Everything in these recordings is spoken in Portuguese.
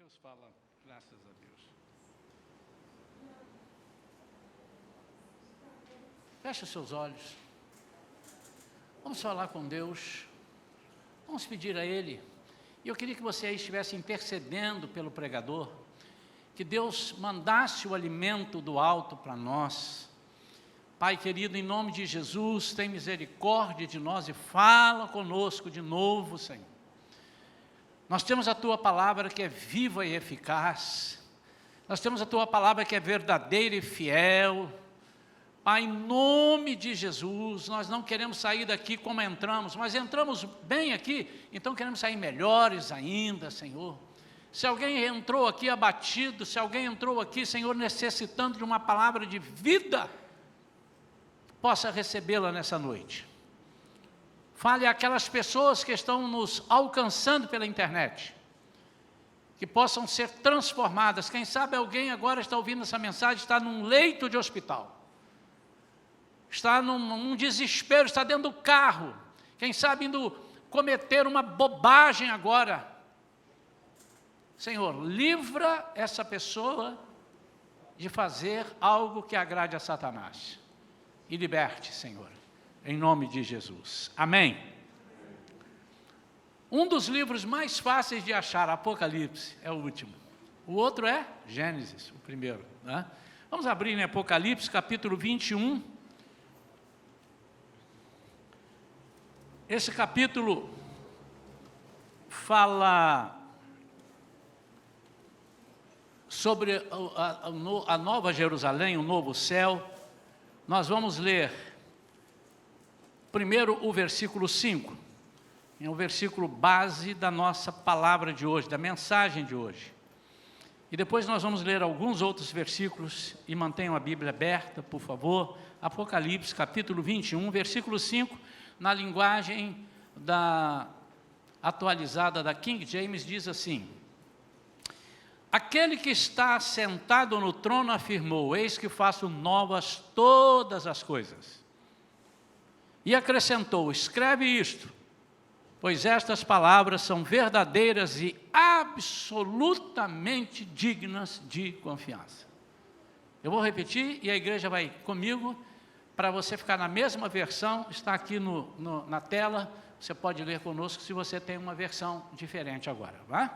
Deus fala, graças a Deus. Feche os seus olhos. Vamos falar com Deus. Vamos pedir a Ele. E eu queria que você aí estivesse intercedendo pelo pregador, que Deus mandasse o alimento do alto para nós. Pai querido, em nome de Jesus, tem misericórdia de nós e fala conosco de novo, Senhor. Nós temos a Tua palavra que é viva e eficaz. Nós temos a Tua palavra que é verdadeira e fiel. Pai, em nome de Jesus, nós não queremos sair daqui como entramos, mas entramos bem aqui, então queremos sair melhores ainda, Senhor. Se alguém entrou aqui abatido, se alguém entrou aqui, Senhor, necessitando de uma palavra de vida, possa recebê-la nessa noite. Fale àquelas pessoas que estão nos alcançando pela internet, que possam ser transformadas. Quem sabe alguém agora está ouvindo essa mensagem, está num leito de hospital. Está num desespero, está dentro do carro, quem sabe indo cometer uma bobagem agora. Senhor, livra essa pessoa de fazer algo que agrade a Satanás. E liberte, Senhor, em nome de Jesus. Amém. Um dos livros mais fáceis de achar, Apocalipse, é o último. O outro é Gênesis, o primeiro, né? Vamos abrir em Apocalipse, capítulo 21. Esse capítulo fala sobre a nova Jerusalém, o novo céu. Nós vamos ler primeiro o versículo 5, é o versículo base da nossa palavra de hoje, da mensagem de hoje. E depois nós vamos ler alguns outros versículos, e mantenham a Bíblia aberta, por favor. Apocalipse, capítulo 21, versículo 5, na linguagem atualizada da King James, diz assim: aquele que está sentado no trono afirmou, eis que faço novas todas as coisas. E acrescentou, escreve isto, pois estas palavras são verdadeiras e absolutamente dignas de confiança. Eu vou repetir e a igreja vai comigo, para você ficar na mesma versão, está aqui na tela, você pode ler conosco se você tem uma versão diferente agora, vai?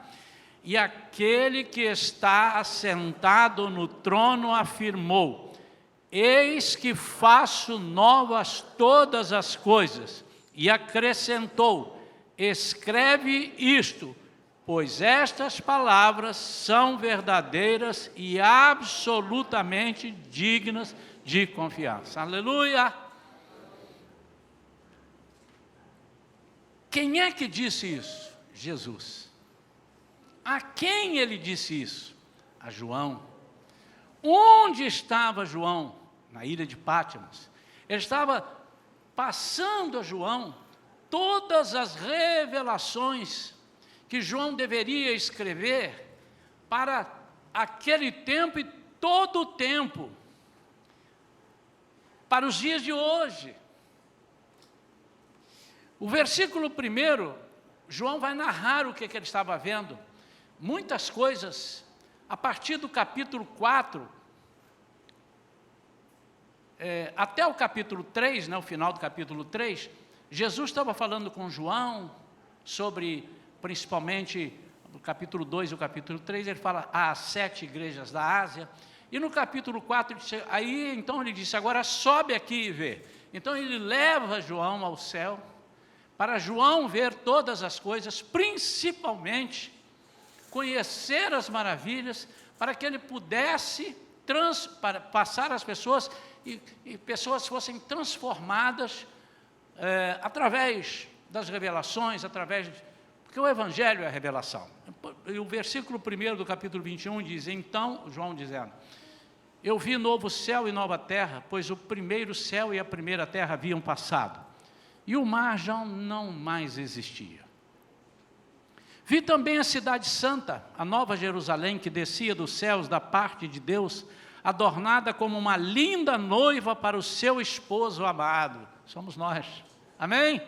E aquele que está assentado no trono afirmou, eis que faço novas todas as coisas, e acrescentou, escreve isto, pois estas palavras são verdadeiras e absolutamente dignas de confiança. Aleluia! Quem é que disse isso? Jesus. A quem ele disse isso? A João. Onde estava João? Na ilha de Patmos. Ele estava passando a João todas as revelações que João deveria escrever para aquele tempo e todo o tempo, para os dias de hoje. O versículo 1, João vai narrar o que ele estava vendo. Muitas coisas, a partir do capítulo 4, até o capítulo 3, né, o final do capítulo 3, Jesus estava falando com João sobre, principalmente, no capítulo 2 e o capítulo 3, ele fala às 7 igrejas da Ásia. E no capítulo 4, aí então ele disse, agora sobe aqui e vê. Então ele leva João ao céu, para João ver todas as coisas, principalmente conhecer as maravilhas, para que ele pudesse passar às pessoas, e pessoas fossem transformadas através das revelações, porque o Evangelho é a revelação. E o versículo 1 do capítulo 21 diz, então, João dizendo, eu vi novo céu e nova terra, pois o primeiro céu e a primeira terra haviam passado, e o mar já não mais existia. Vi também a cidade santa, a nova Jerusalém, que descia dos céus da parte de Deus, adornada como uma linda noiva para o seu esposo amado. Somos nós. Amém?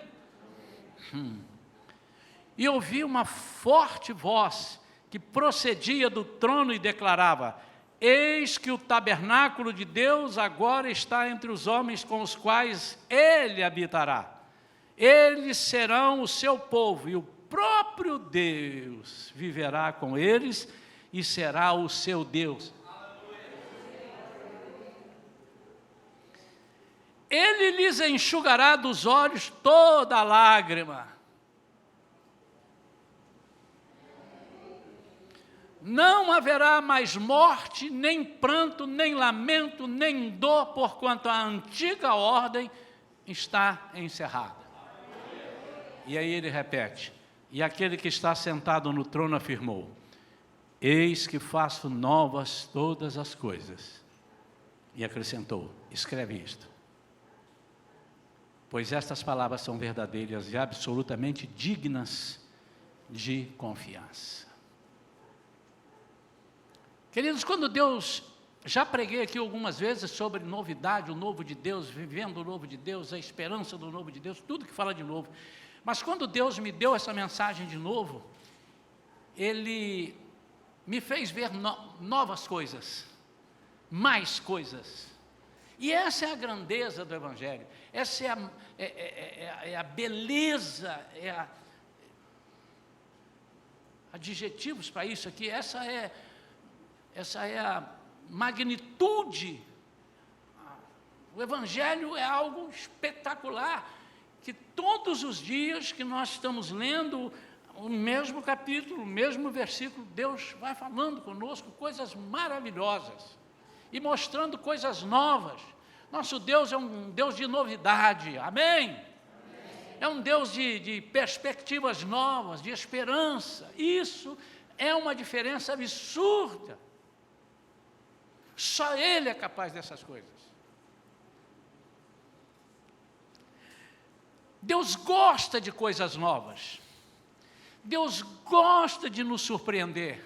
E ouvi uma forte voz que procedia do trono e declarava: eis que o tabernáculo de Deus agora está entre os homens com os quais ele habitará. Eles serão o seu povo, e o próprio Deus viverá com eles e será o seu Deus. Ele lhes enxugará dos olhos toda lágrima. Não haverá mais morte, nem pranto, nem lamento, nem dor, porquanto a antiga ordem está encerrada. E aí ele repete: e aquele que está sentado no trono afirmou: eis que faço novas todas as coisas. E acrescentou: escreve isto, pois estas palavras são verdadeiras e absolutamente dignas de confiança. Queridos, quando Deus, já preguei aqui algumas vezes sobre novidade, o novo de Deus, vivendo o novo de Deus, a esperança do novo de Deus, tudo que fala de novo. Mas quando Deus me deu essa mensagem de novo, Ele me fez ver novas coisas, mais coisas. E essa é a grandeza do Evangelho, essa é a beleza, adjetivos para isso aqui, essa é a magnitude. O Evangelho é algo espetacular, que todos os dias que nós estamos lendo o mesmo capítulo, o mesmo versículo, Deus vai falando conosco coisas maravilhosas e mostrando coisas novas. Nosso Deus é um Deus de novidade, amém? É um Deus de perspectivas novas, de esperança. Isso é uma diferença absurda. Só Ele é capaz dessas coisas. Deus gosta de coisas novas. Deus gosta de nos surpreender.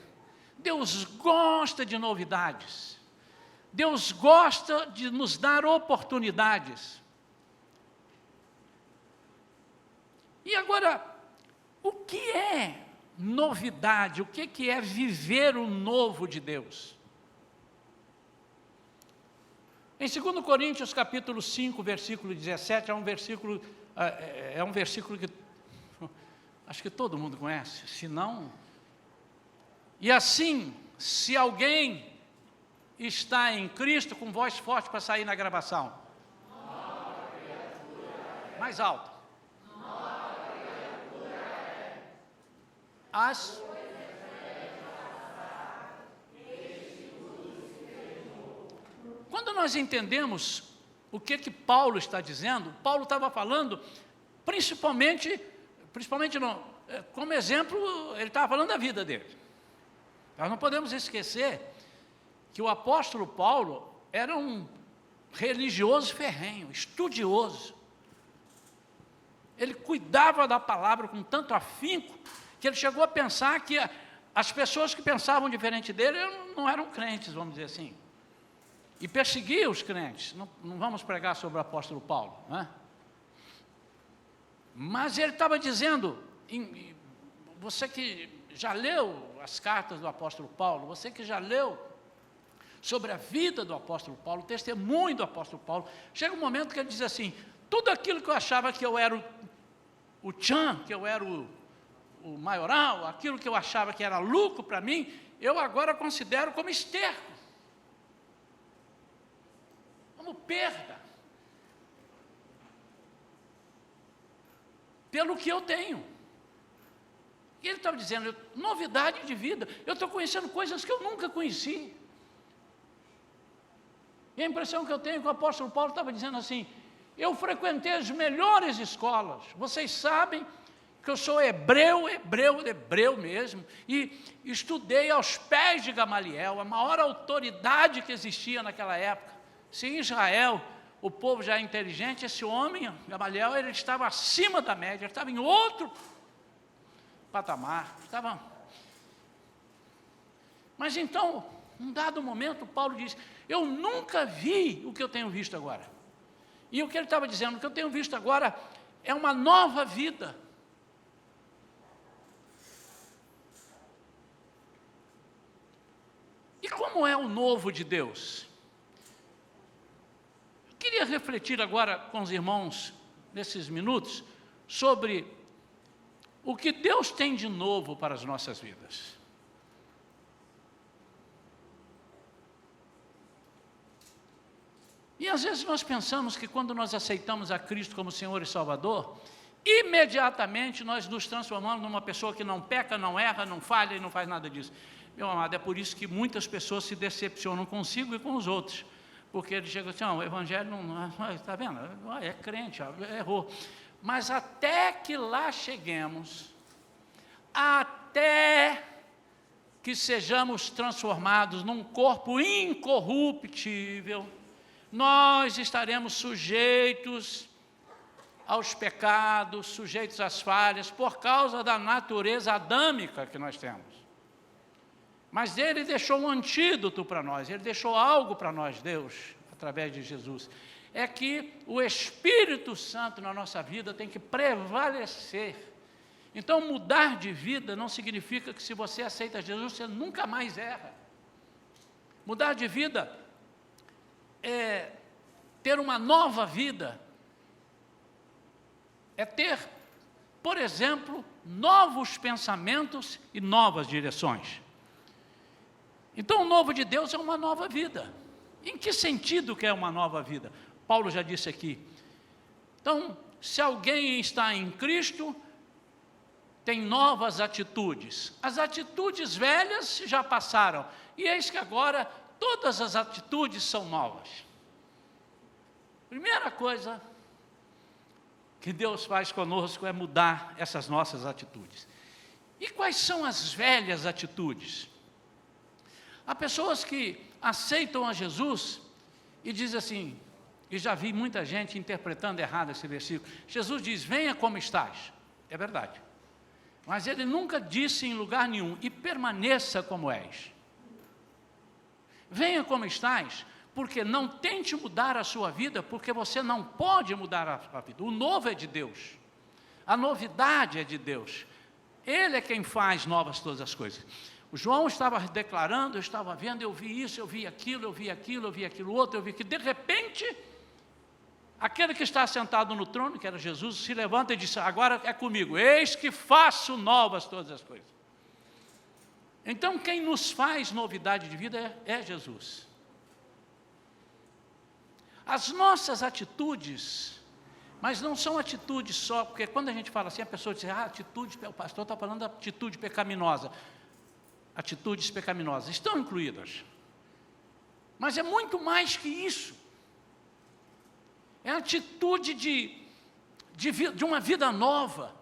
Deus gosta de novidades. Deus gosta de nos dar oportunidades. E agora, o que é novidade? O que é viver o novo de Deus? Em 2 Coríntios capítulo 5, versículo 17, é um versículo que acho que todo mundo conhece, se não... E assim, se alguém está em Cristo, com voz forte para sair na gravação. Mais alto. Quando nós entendemos o que Paulo está dizendo, Paulo estava falando, principalmente não, como exemplo, ele estava falando da vida dele. Nós não podemos esquecer que o apóstolo Paulo era um religioso ferrenho, estudioso. Ele cuidava da palavra com tanto afinco, que ele chegou a pensar que as pessoas que pensavam diferente dele não eram crentes, vamos dizer assim. E perseguia os crentes. Não vamos pregar sobre o apóstolo Paulo, né? Mas ele estava dizendo, você que já leu as cartas do apóstolo Paulo, você que já leu sobre a vida do apóstolo Paulo, o testemunho do apóstolo Paulo, chega um momento que ele diz assim: tudo aquilo que eu achava que eu era o tchan, que eu era o maioral, aquilo que eu achava que era lucro para mim, eu agora considero como esterco, como perda, pelo que eu tenho. E ele estava dizendo, novidade de vida, eu estou conhecendo coisas que eu nunca conheci. E a impressão que eu tenho é que o apóstolo Paulo estava dizendo assim: eu frequentei as melhores escolas, vocês sabem que eu sou hebreu mesmo, e estudei aos pés de Gamaliel, a maior autoridade que existia naquela época. Se em Israel o povo já é inteligente, esse homem, Gamaliel, ele estava acima da média, ele estava em outro patamar, Mas então, num dado momento, Paulo diz: eu nunca vi o que eu tenho visto agora. E o que ele estava dizendo, o que eu tenho visto agora é uma nova vida. como é o novo de Deus? Eu queria refletir agora com os irmãos, nesses minutos, sobre o que Deus tem de novo para as nossas vidas. E às vezes nós pensamos que quando nós aceitamos a Cristo como Senhor e Salvador, imediatamente nós nos transformamos numa pessoa que não peca, não erra, não falha e não faz nada disso. Meu amado, é por isso que muitas pessoas se decepcionam consigo e com os outros. Porque eles chegam assim, o evangelho não está vendo? É crente, errou. Mas até que lá cheguemos, até que sejamos transformados num corpo incorruptível, nós estaremos sujeitos aos pecados, sujeitos às falhas, por causa da natureza adâmica que nós temos. Mas Ele deixou um antídoto para nós, Ele deixou algo para nós, Deus, através de Jesus. É que o Espírito Santo na nossa vida tem que prevalecer. Então, mudar de vida não significa que se você aceita Jesus, você nunca mais erra. Mudar de vida é ter uma nova vida, é ter, por exemplo, novos pensamentos e novas direções. Então, o novo de Deus é uma nova vida. Em que sentido que é uma nova vida? Paulo já disse aqui. Então, se alguém está em Cristo, tem novas atitudes. As atitudes velhas já passaram, e eis que agora todas as atitudes são novas. Primeira coisa que Deus faz conosco é mudar essas nossas atitudes. E quais são as velhas atitudes? Há pessoas que aceitam a Jesus e dizem assim, e já vi muita gente interpretando errado esse versículo, Jesus diz, venha como estás. É verdade. Mas Ele nunca disse em lugar nenhum, e permaneça como és. Venha como estás, porque não tente mudar a sua vida, porque você não pode mudar a sua vida. O novo é de Deus. A novidade é de Deus. Ele é quem faz novas todas as coisas. O João estava declarando, eu estava vendo, eu vi isso, eu vi aquilo, eu vi aquilo, eu vi aquilo outro, eu vi que de repente, aquele que está sentado no trono, que era Jesus, se levanta e diz, agora é comigo, eis que faço novas todas as coisas. Então, quem nos faz novidade de vida é Jesus. As nossas atitudes, mas não são atitudes só, porque quando a gente fala assim, a pessoa diz, atitude, o pastor está falando da atitude pecaminosa. Atitudes pecaminosas estão incluídas. Mas é muito mais que isso. É a atitude de uma vida nova,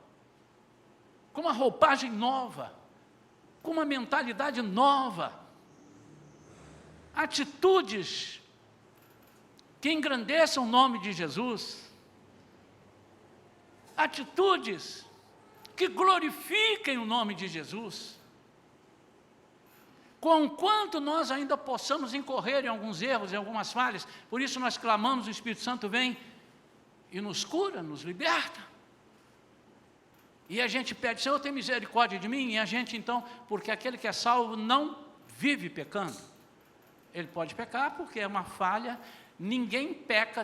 com uma roupagem nova, com uma mentalidade nova. Atitudes que engrandeçam o nome de Jesus. Atitudes que glorifiquem o nome de Jesus. Conquanto nós ainda possamos incorrer em alguns erros, em algumas falhas, por isso nós clamamos, o Espírito Santo vem e nos cura, nos liberta. E a gente pede, Senhor, tem misericórdia de mim, e a gente então, porque aquele que é salvo não vive pecando. Ele pode pecar porque é uma falha, ninguém peca,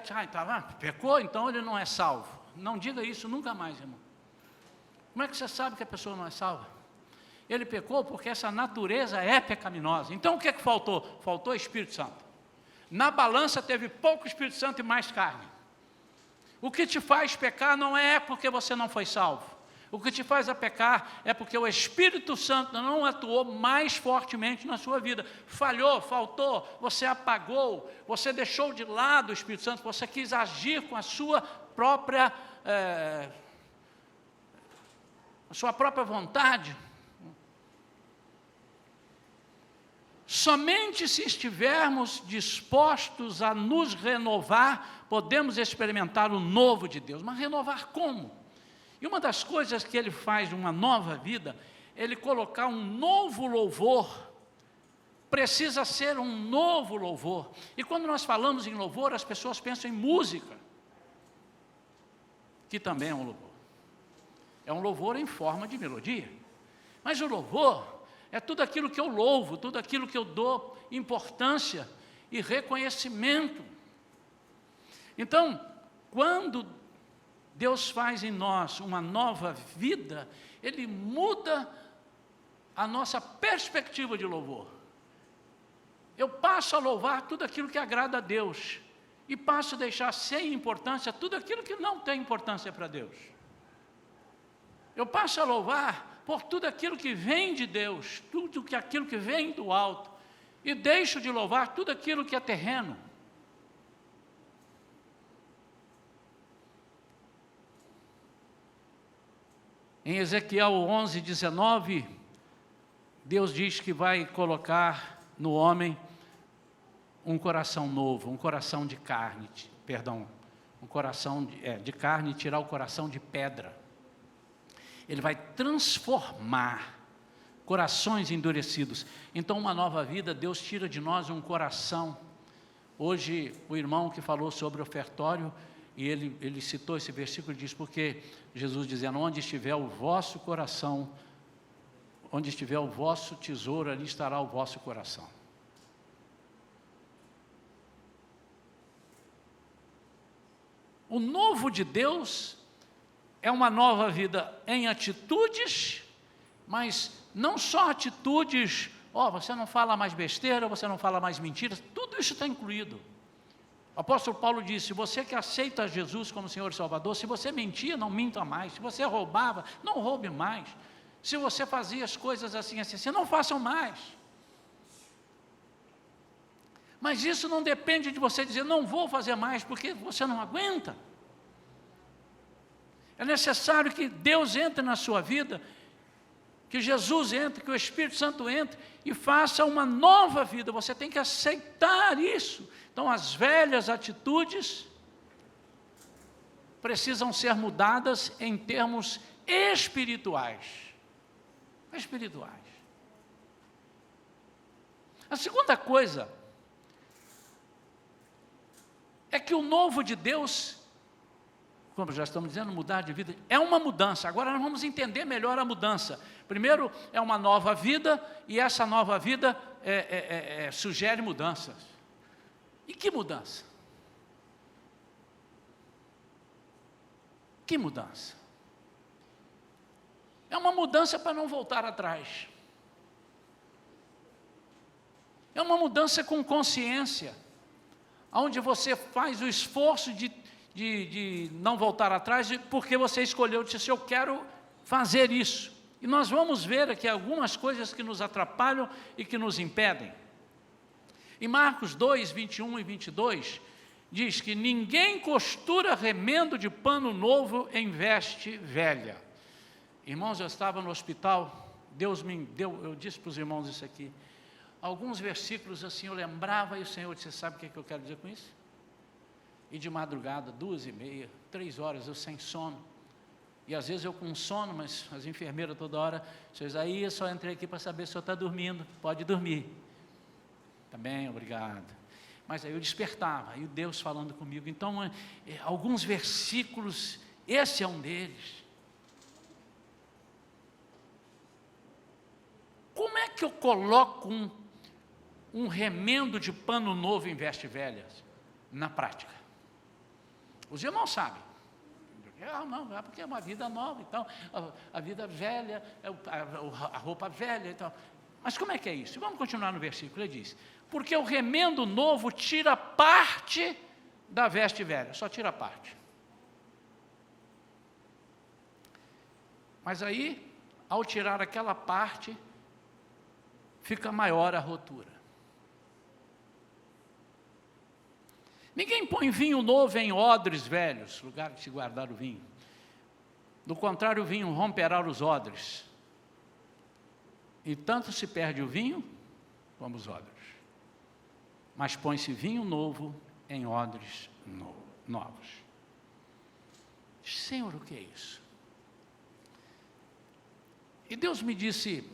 pecou, então ele não é salvo. Não diga isso nunca mais, irmão. Como é que você sabe que a pessoa não é salva? Ele pecou porque essa natureza é pecaminosa. Então o que é que faltou? Faltou Espírito Santo. Na balança teve pouco Espírito Santo e mais carne. O que te faz pecar não é porque você não foi salvo. O que te faz a pecar é porque o Espírito Santo não atuou mais fortemente na sua vida. Falhou, faltou, você apagou, você deixou de lado o Espírito Santo, você quis agir com a sua própria vontade. Somente se estivermos dispostos a nos renovar, podemos experimentar o novo de Deus. Mas renovar como? E uma das coisas que Ele faz de uma nova vida, Ele colocar um novo louvor. Precisa ser um novo louvor. E quando nós falamos em louvor, as pessoas pensam em música, que também é um louvor. É um louvor em forma de melodia. Mas o louvor é tudo aquilo que eu louvo, tudo aquilo que eu dou importância e reconhecimento. Então, quando Deus faz em nós uma nova vida, Ele muda a nossa perspectiva de louvor. Eu passo a louvar tudo aquilo que agrada a Deus, e passo a deixar sem importância tudo aquilo que não tem importância para Deus. Eu passo a louvar por tudo aquilo que vem de Deus, tudo aquilo que vem do alto, e deixo de louvar tudo aquilo que é terreno. Em Ezequiel 11:19, Deus diz que vai colocar no homem um coração novo, um coração de carne, um coração de carne, e tirar o coração de pedra. Ele vai transformar corações endurecidos. Então, uma nova vida, Deus tira de nós um coração. Hoje, o irmão que falou sobre o ofertório, e ele citou esse versículo, diz, porque Jesus dizendo, onde estiver o vosso coração, onde estiver o vosso tesouro, ali estará o vosso coração. O novo de Deus é uma nova vida em atitudes, mas não só atitudes, você não fala mais besteira, você não fala mais mentiras, tudo isso está incluído. O apóstolo Paulo disse, você que aceita Jesus como Senhor e Salvador, se você mentia, não minta mais, se você roubava, não roube mais, se você fazia as coisas assim, não façam mais. Mas isso não depende de você dizer, não vou fazer mais, porque você não aguenta. É necessário que Deus entre na sua vida, que Jesus entre, que o Espírito Santo entre e faça uma nova vida. Você tem que aceitar isso. Então, as velhas atitudes precisam ser mudadas em termos espirituais. Espirituais. A segunda coisa é que o novo de Deus, como já estamos dizendo, mudar de vida, é uma mudança. Agora nós vamos entender melhor a mudança. Primeiro, é uma nova vida, e essa nova vida sugere mudanças. E que mudança? Que mudança? É uma mudança para não voltar atrás. É uma mudança com consciência, onde você faz o esforço de não voltar atrás, porque você escolheu, disse, eu quero fazer isso. E nós vamos ver aqui algumas coisas que nos atrapalham e que nos impedem. Em Marcos 2, 21 e 22, diz que ninguém costura remendo de pano novo em veste velha. Irmãos, eu estava no hospital, Deus me deu, eu disse para os irmãos isso aqui, alguns versículos assim eu lembrava, e o Senhor disse, sabe o que eu quero dizer com isso? E de madrugada, 2h30, 3 horas, eu sem sono, e às vezes eu com sono, mas as enfermeiras toda hora, Senhor Isaías, só entrei aqui para saber se o senhor está dormindo, pode dormir. Tá bem, obrigado. Mas aí eu despertava, e Deus falando comigo. Então, alguns versículos, esse é um deles. Como é que eu coloco um remendo de pano novo em veste velhas? Na prática. Os irmãos sabem. Não, é porque é uma vida nova, então, a vida velha, a roupa velha, então. Mas como é que é isso? Vamos continuar no versículo, ele diz, porque o remendo novo tira parte da veste velha, só tira parte. Mas aí, ao tirar aquela parte, fica maior a rotura. Ninguém põe vinho novo em odres velhos, lugar de se guardar o vinho. Do contrário, o vinho romperá os odres. E tanto se perde o vinho, como os odres. Mas põe-se vinho novo em odres novos. Senhor, o que é isso? E Deus me disse,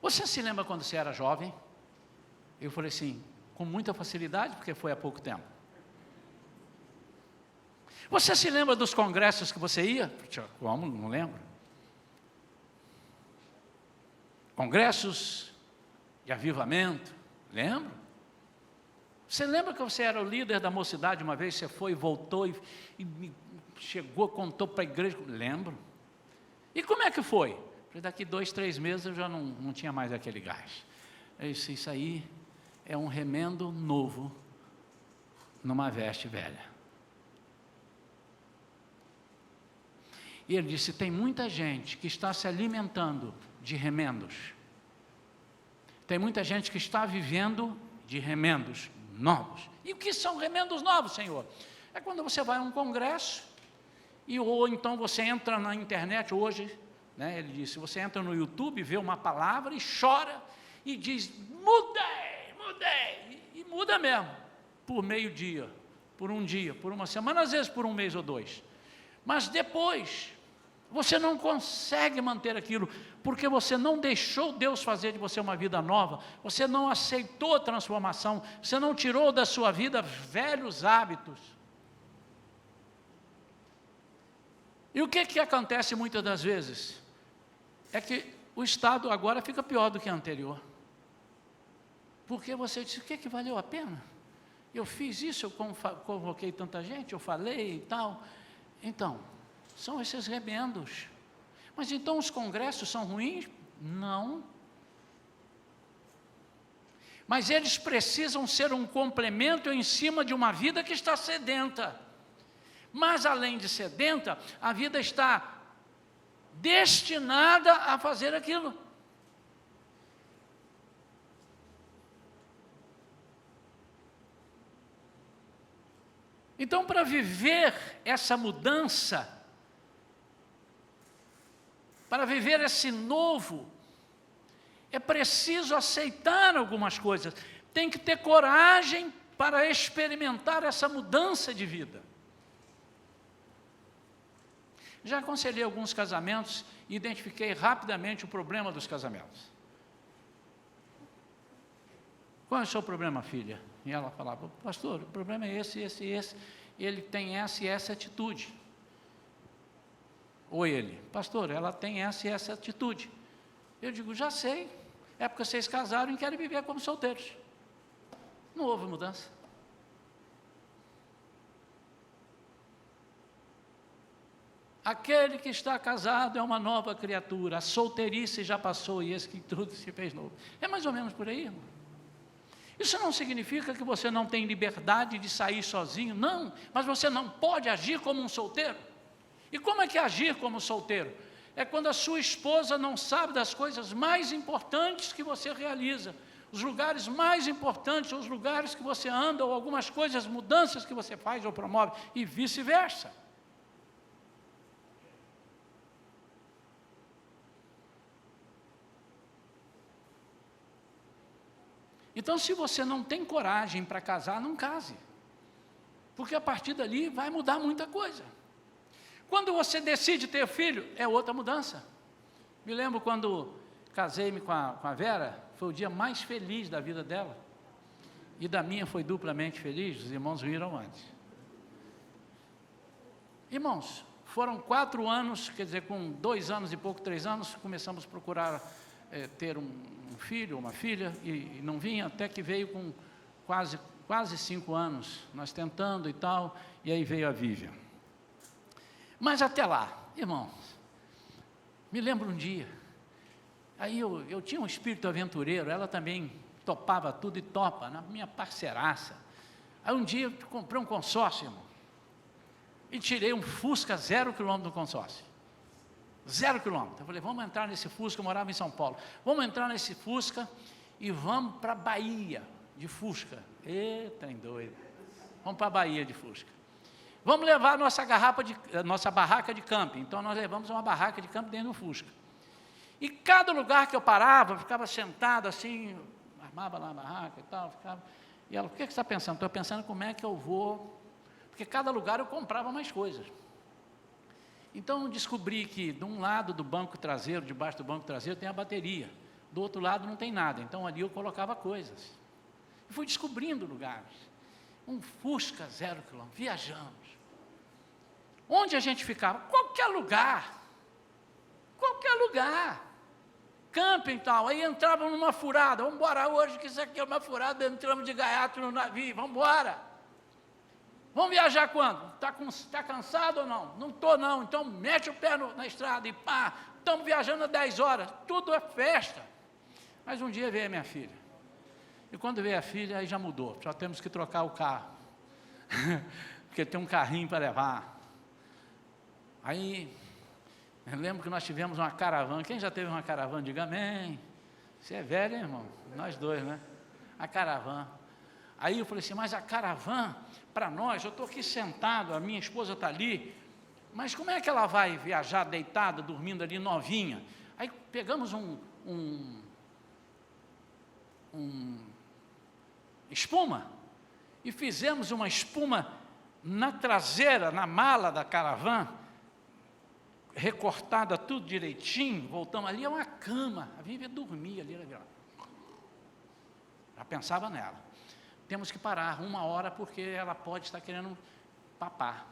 você se lembra quando você era jovem? Eu falei assim, com muita facilidade, porque foi há pouco tempo. Você se lembra dos congressos que você ia? Como? Não lembro. congressos de avivamento, lembro? Você lembra que você era o líder da mocidade uma vez, você foi, voltou e chegou, contou para a igreja? Lembro. E como é que foi? Daqui 2, 3 meses eu já não tinha mais aquele gás. Eu disse, isso aí é um remendo novo numa veste velha. E ele disse, tem muita gente que está se alimentando de remendos. Tem muita gente que está vivendo de remendos novos. E o que são remendos novos, Senhor? É quando você vai a um congresso, ou então você entra na internet hoje, né, ele disse, você entra no YouTube, vê uma palavra e chora, e diz, mudei, e muda mesmo, por meio dia, por um dia, por uma semana, às vezes por um mês ou 2. Mas depois, você não consegue manter aquilo, porque você não deixou Deus fazer de você uma vida nova, você não aceitou a transformação, você não tirou da sua vida velhos hábitos. E o que acontece muitas das vezes? É que o estado agora fica pior do que o anterior. Porque você disse, o que valeu a pena? Eu fiz isso, eu convoquei tanta gente, eu falei e tal. Então, são esses remendos. Mas então os congressos são ruins? Não. Mas eles precisam ser um complemento em cima de uma vida que está sedenta. Mas além de sedenta, a vida está destinada a fazer aquilo. Então, para viver essa mudança, para viver esse novo, é preciso aceitar algumas coisas. Tem que ter coragem para experimentar essa mudança de vida. Já aconselhei alguns casamentos e identifiquei rapidamente o problema dos casamentos. Qual é o seu problema, filha? E ela falava, pastor, o problema é esse. Ele tem essa e essa atitude. Ou ele, pastor, ela tem essa e essa atitude. Eu digo, já sei, é porque vocês casaram e querem viver como solteiros. Não houve mudança. Aquele que está casado é uma nova criatura, a solteirice já passou e esse que tudo se fez novo. É mais ou menos por aí, irmão. Isso não significa que você não tem liberdade de sair sozinho, não, mas você não pode agir como um solteiro. E como é que é agir como solteiro? É quando a sua esposa não sabe das coisas mais importantes que você realiza, os lugares mais importantes, os lugares que você anda, ou algumas coisas, mudanças que você faz ou promove, e vice-versa. Então, se você não tem coragem para casar, não case. Porque a partir dali vai mudar muita coisa. Quando você decide ter filho, é outra mudança. Me lembro quando casei-me com a Vera, foi o dia mais feliz da vida dela. E da minha foi duplamente feliz, os irmãos viram antes. Irmãos, foram 4 anos, quer dizer, com 2 anos e pouco, 3 anos, começamos a procurar ter um filho, uma filha, e não vinha, até que veio com quase 5 anos, nós tentando e tal, e aí veio a Vivian. Mas até lá, irmãos, me lembro um dia, aí eu tinha um espírito aventureiro, ela também topava tudo e topa, na minha parceiraça. Aí um dia eu comprei um consórcio, irmão, e tirei um Fusca 0 km do consórcio. 0 quilômetro. Eu falei, vamos entrar nesse Fusca, eu morava em São Paulo. Vamos entrar nesse Fusca e vamos para a Bahia de Fusca. Eita, trem doido. Vamos para a Bahia de Fusca. Vamos levar nossa barraca de camping. Então, nós levamos uma barraca de camping dentro do Fusca. E cada lugar que eu parava, eu ficava sentado assim, armava lá a barraca e tal, ficava. E ela, o que você está pensando? Estou pensando como é que eu vou... Porque cada lugar eu comprava mais coisas. Então, eu descobri que de um lado do banco traseiro, debaixo do banco traseiro, tem a bateria. Do outro lado não tem nada. Então, ali eu colocava coisas. E fui descobrindo lugares. Um Fusca 0 km, viajamos. Onde a gente ficava? Qualquer lugar. Qualquer lugar. camping e tal, aí entravam numa furada, vamos embora hoje, que isso aqui é uma furada, entramos de gaiato no navio, vamos embora. Vamos viajar quando? Está cansado ou não? Não estou não, então mete o pé na estrada e pá, estamos viajando há 10 horas, tudo é festa. Mas um dia veio a minha filha, e quando veio a filha, aí já mudou, só temos que trocar o carro, porque tem um carrinho para levar. Aí, eu lembro que nós tivemos uma caravana. Quem já teve uma caravana, diga amém. Você é velho, hein, irmão? Nós dois, né? A caravana. Aí eu falei assim, mas a caravana, para nós, eu estou aqui sentado, a minha esposa está ali, mas como é que ela vai viajar deitada, dormindo ali, novinha? Aí pegamos espuma e fizemos uma espuma na traseira, na mala da caravana, recortada tudo direitinho, voltamos ali, é uma cama, a Vivian dormia ali, já pensava nela. Temos que parar 1 hora, porque ela pode estar querendo papar.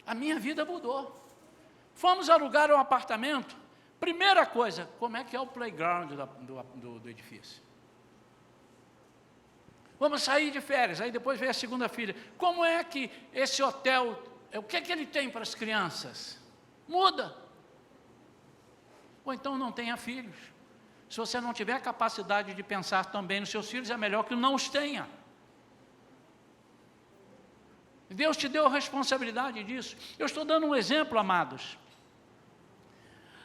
A minha vida mudou. Fomos alugar um apartamento, primeira coisa, como é que é o playground do edifício? Vamos sair de férias, aí depois veio a segunda filha, como é que esse hotel, o que é que ele tem para as crianças? Muda. Ou então não tenha filhos. Se você não tiver a capacidade de pensar também nos seus filhos, é melhor que não os tenha. Deus te deu a responsabilidade disso. Eu estou dando um exemplo, amados.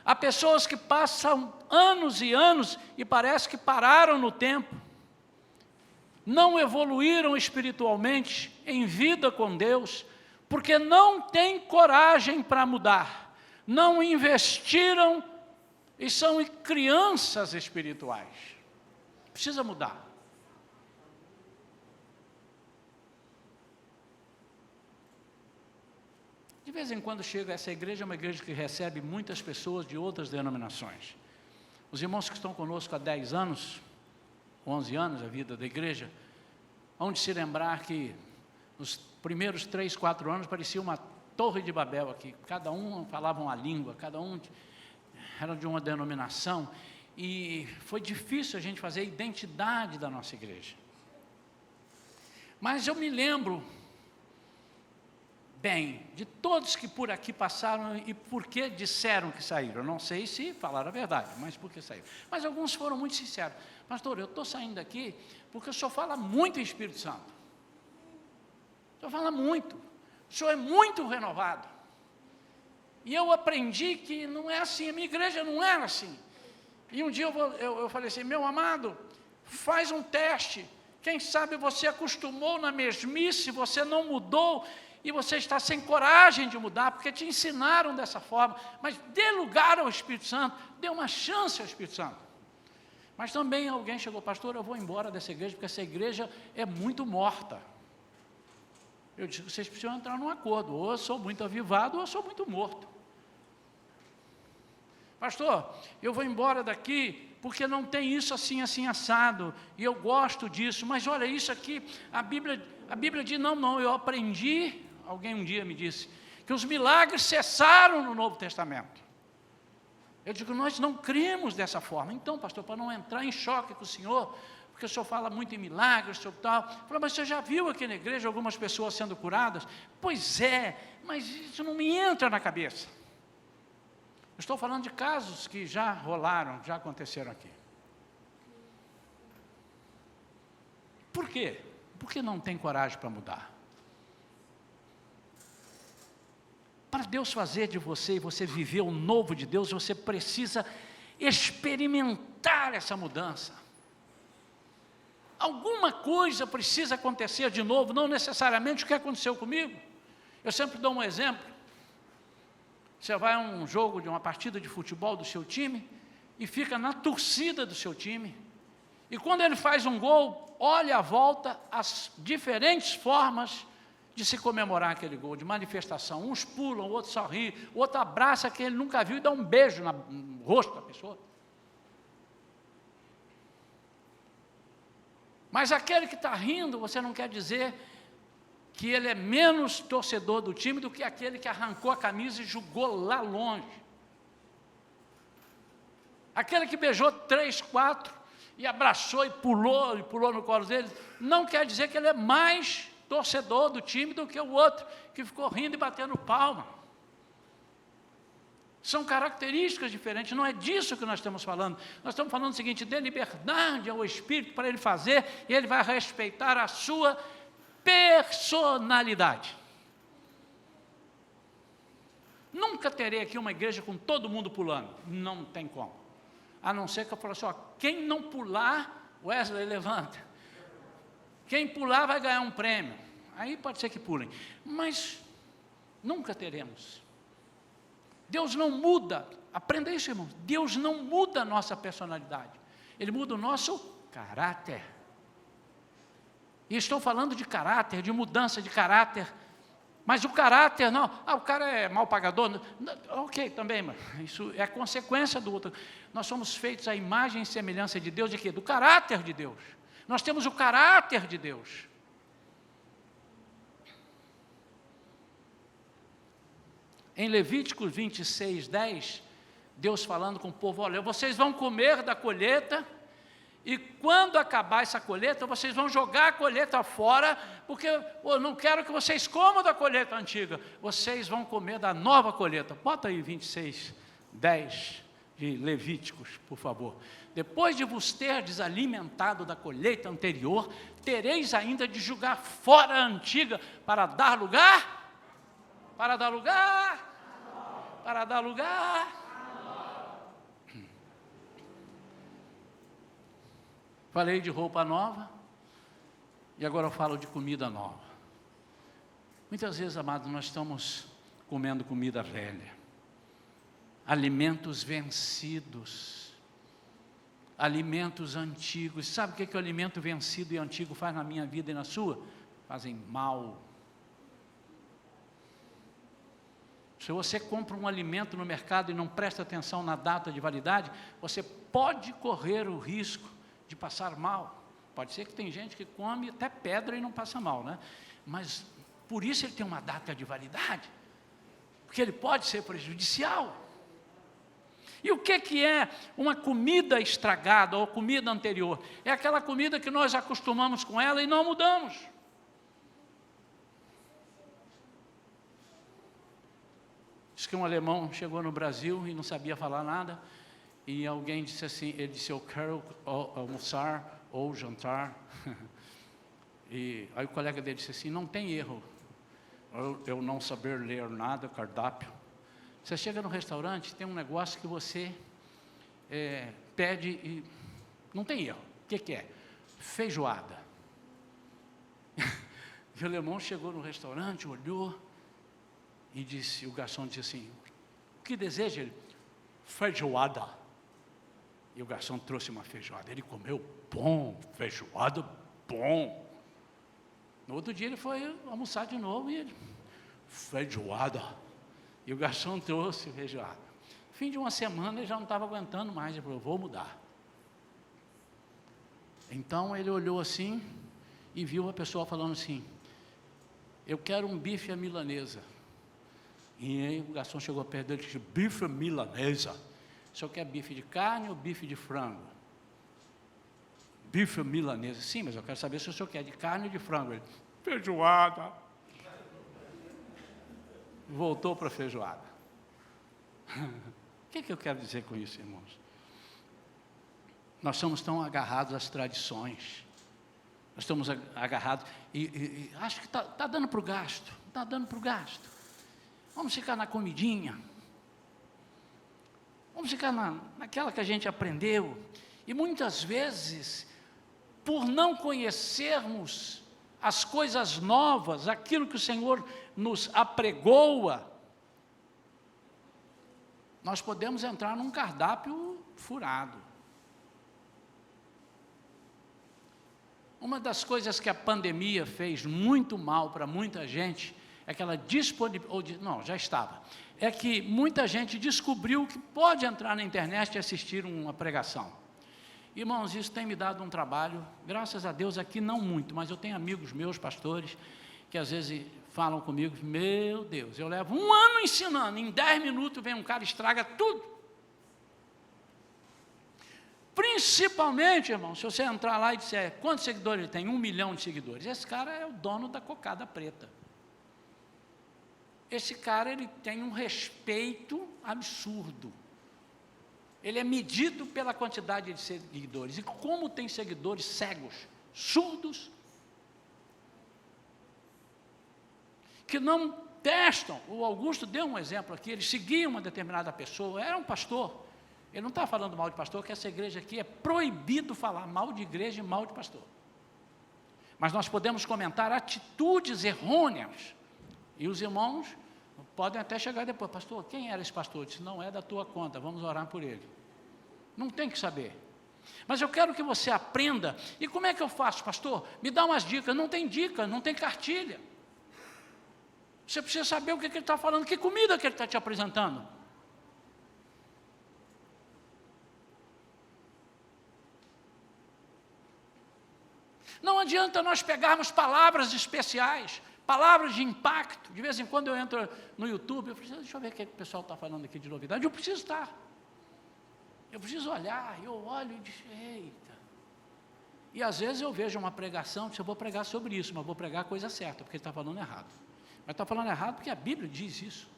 Há pessoas que passam anos e anos e parece que pararam no tempo. Não evoluíram espiritualmente em vida com Deus, porque não têm coragem para mudar, não investiram e são crianças espirituais. Precisa mudar. De vez em quando chega, essa igreja é uma igreja que recebe muitas pessoas de outras denominações. Os irmãos que estão conosco há 10 anos, 11 anos, a vida da igreja, hão de se lembrar que nos primeiros 3, 4 anos parecia uma torre de Babel aqui, cada um falava uma língua, cada um era de uma denominação, e foi difícil a gente fazer a identidade da nossa igreja. Mas eu me lembro bem de todos que por aqui passaram e por que disseram que saíram. Eu não sei se falaram a verdade, mas por que saíram. Mas alguns foram muito sinceros. Pastor, eu estou saindo daqui porque o senhor fala muito em Espírito Santo. O senhor fala muito. O senhor é muito renovado. E eu aprendi que não é assim, a minha igreja não era assim. E um dia eu falei assim, meu amado, faz um teste. Quem sabe você acostumou na mesmice, você não mudou, e você está sem coragem de mudar, porque te ensinaram dessa forma. Mas dê lugar ao Espírito Santo, dê uma chance ao Espírito Santo. Mas também alguém chegou, pastor, eu vou embora dessa igreja, porque essa igreja é muito morta. Eu disse, vocês precisam entrar num acordo, ou eu sou muito avivado, ou eu sou muito morto. Pastor, eu vou embora daqui, porque não tem isso assim, assim, assado, e eu gosto disso, mas olha, isso aqui, a Bíblia diz, não, eu aprendi, alguém um dia me disse, que os milagres cessaram no Novo Testamento. Eu digo, nós não cremos dessa forma. Então, pastor, para não entrar em choque com o senhor, porque o senhor fala muito em milagres, o senhor tal. Falei, mas você já viu aqui na igreja algumas pessoas sendo curadas? Pois é, mas isso não me entra na cabeça. Eu estou falando de casos que já rolaram, já aconteceram aqui. Por quê? Porque não tem coragem para mudar. Para Deus fazer de você e você viver o novo de Deus, você precisa experimentar essa mudança. Alguma coisa precisa acontecer de novo, não necessariamente o que aconteceu comigo. Eu sempre dou um exemplo. Você vai a um jogo, de uma partida de futebol do seu time, e fica na torcida do seu time, e quando ele faz um gol, olha à volta as diferentes formas de se comemorar aquele gol, de manifestação. Uns pulam, o outro sorri, o outro abraça quem ele nunca viu e dá um beijo no rosto da pessoa. Mas aquele que está rindo, você não quer dizer que ele é menos torcedor do time do que aquele que arrancou a camisa e jogou lá longe. Aquele que beijou 3, 4 e abraçou e pulou no colo dele, não quer dizer que ele é mais torcedor do time do que o outro, que ficou rindo e batendo palma. São características diferentes, não é disso que nós estamos falando. Nós estamos falando o seguinte: dê liberdade ao Espírito para ele fazer, e ele vai respeitar a sua personalidade. Nunca terei aqui uma igreja com todo mundo pulando, não tem como. A não ser que eu fale assim: ó, quem não pular, Wesley, levanta. Quem pular vai ganhar um prêmio. Aí pode ser que pulem, mas nunca teremos. Deus não muda, aprenda isso, irmão. Deus não muda a nossa personalidade, Ele muda o nosso caráter. E estou falando de caráter, de mudança de caráter. Mas o caráter não, o cara é mal pagador, ok, também, mas isso é consequência do outro. Nós somos feitos à imagem e semelhança de Deus, de quê? Do caráter de Deus. Nós temos o caráter de Deus. Em Levíticos 26, 10, Deus falando com o povo: olha, vocês vão comer da colheita, e quando acabar essa colheita, vocês vão jogar a colheita fora, porque eu não quero que vocês comam da colheita antiga, vocês vão comer da nova colheita. Bota aí 26, 10 de Levíticos, por favor. Depois de vos ter desalimentado da colheita anterior, tereis ainda de jogar fora a antiga, para dar lugar. Falei de roupa nova, e agora eu falo de comida nova. Muitas vezes, amados, nós estamos comendo comida velha, alimentos vencidos, alimentos antigos. Sabe o que o alimento vencido e antigo faz na minha vida e na sua? Fazem mal. Se você compra um alimento no mercado e não presta atenção na data de validade, você pode correr o risco de passar mal. Pode ser que tem gente que come até pedra e não passa mal, né? Mas por isso ele tem uma data de validade, porque ele pode ser prejudicial. E o que é uma comida estragada ou comida anterior? É aquela comida que nós acostumamos com ela e não mudamos. Diz que um alemão chegou no Brasil e não sabia falar nada, e alguém disse assim, ele disse: eu quero almoçar ou jantar. E aí o colega dele disse assim: não tem erro, eu não saber ler nada, cardápio. Você chega no restaurante, tem um negócio que você pede e não tem erro. O que é? Feijoada. E o alemão chegou no restaurante, olhou e disse, o garçom disse assim: o que deseja? Ele: feijoada. E o garçom trouxe uma feijoada. Ele comeu, bom, feijoada, bom. No outro dia ele foi almoçar de novo e ele: feijoada. E o garçom trouxe feijoada. No fim de uma semana ele já não estava aguentando mais, ele falou: vou mudar. Então ele olhou assim e viu a pessoa falando assim: eu quero um bife à milanesa. E aí o garçom chegou perto dele e disse: bife à milanesa? O senhor quer bife de carne ou bife de frango? Bife à milanesa. Sim, mas eu quero saber se o senhor quer de carne ou de frango. Ele: feijoada. Voltou para a feijoada. O que eu quero dizer com isso, irmãos? Nós somos tão agarrados às tradições, nós estamos agarrados, e acho que está dando para o gasto, está dando para o gasto. Vamos ficar na comidinha, vamos ficar naquela que a gente aprendeu, e muitas vezes, por não conhecermos as coisas novas, aquilo que o Senhor nos apregoa, nós podemos entrar num cardápio furado. Uma das coisas que a pandemia fez muito mal para muita gente, é que ela é que muita gente descobriu que pode entrar na internet e assistir uma pregação. Irmãos, isso tem me dado um trabalho, graças a Deus aqui não muito, mas eu tenho amigos meus, pastores, que às vezes falam comigo: meu Deus, eu levo 1 ano ensinando, em 10 minutos vem um cara e estraga tudo. Principalmente, irmão, se você entrar lá e disser, quantos seguidores ele tem? 1 milhão de seguidores. Esse cara é o dono da cocada preta. Esse cara, ele tem um respeito absurdo. Ele é medido pela quantidade de seguidores. E como tem seguidores cegos, surdos, que não testam. O Augusto deu um exemplo aqui, ele seguia uma determinada pessoa, era um pastor. Ele não está falando mal de pastor, que essa igreja aqui é proibido falar mal de igreja e mal de pastor. Mas nós podemos comentar atitudes errôneas. E os irmãos podem até chegar depois, pastor, quem era esse pastor? Eu disse, não é da tua conta, vamos orar por ele. Não tem que saber. Mas eu quero que você aprenda. E como é que eu faço, pastor? Me dá umas dicas. Não tem dica, não tem cartilha. Você precisa saber o que ele está falando, que comida que ele está te apresentando. Não adianta nós pegarmos palavras especiais, palavras de impacto. De vez em quando eu entro no YouTube, eu preciso, deixa eu ver o que o pessoal está falando aqui de novidade. Eu preciso estar. Eu preciso olhar, eu olho e digo, eita. E às vezes eu vejo uma pregação, eu vou pregar sobre isso, mas vou pregar a coisa certa, porque ele está falando errado. Mas está falando errado porque a Bíblia diz isso.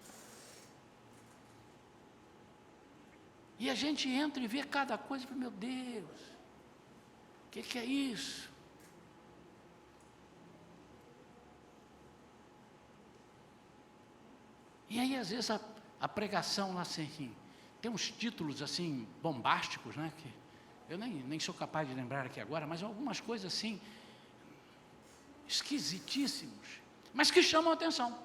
E a gente entra e vê cada coisa e fala, meu Deus, o que é isso? E aí, às vezes, a pregação lá assim, tem uns títulos assim, bombásticos, né? Que eu nem sou capaz de lembrar aqui agora, mas algumas coisas assim, esquisitíssimos, mas que chamam a atenção.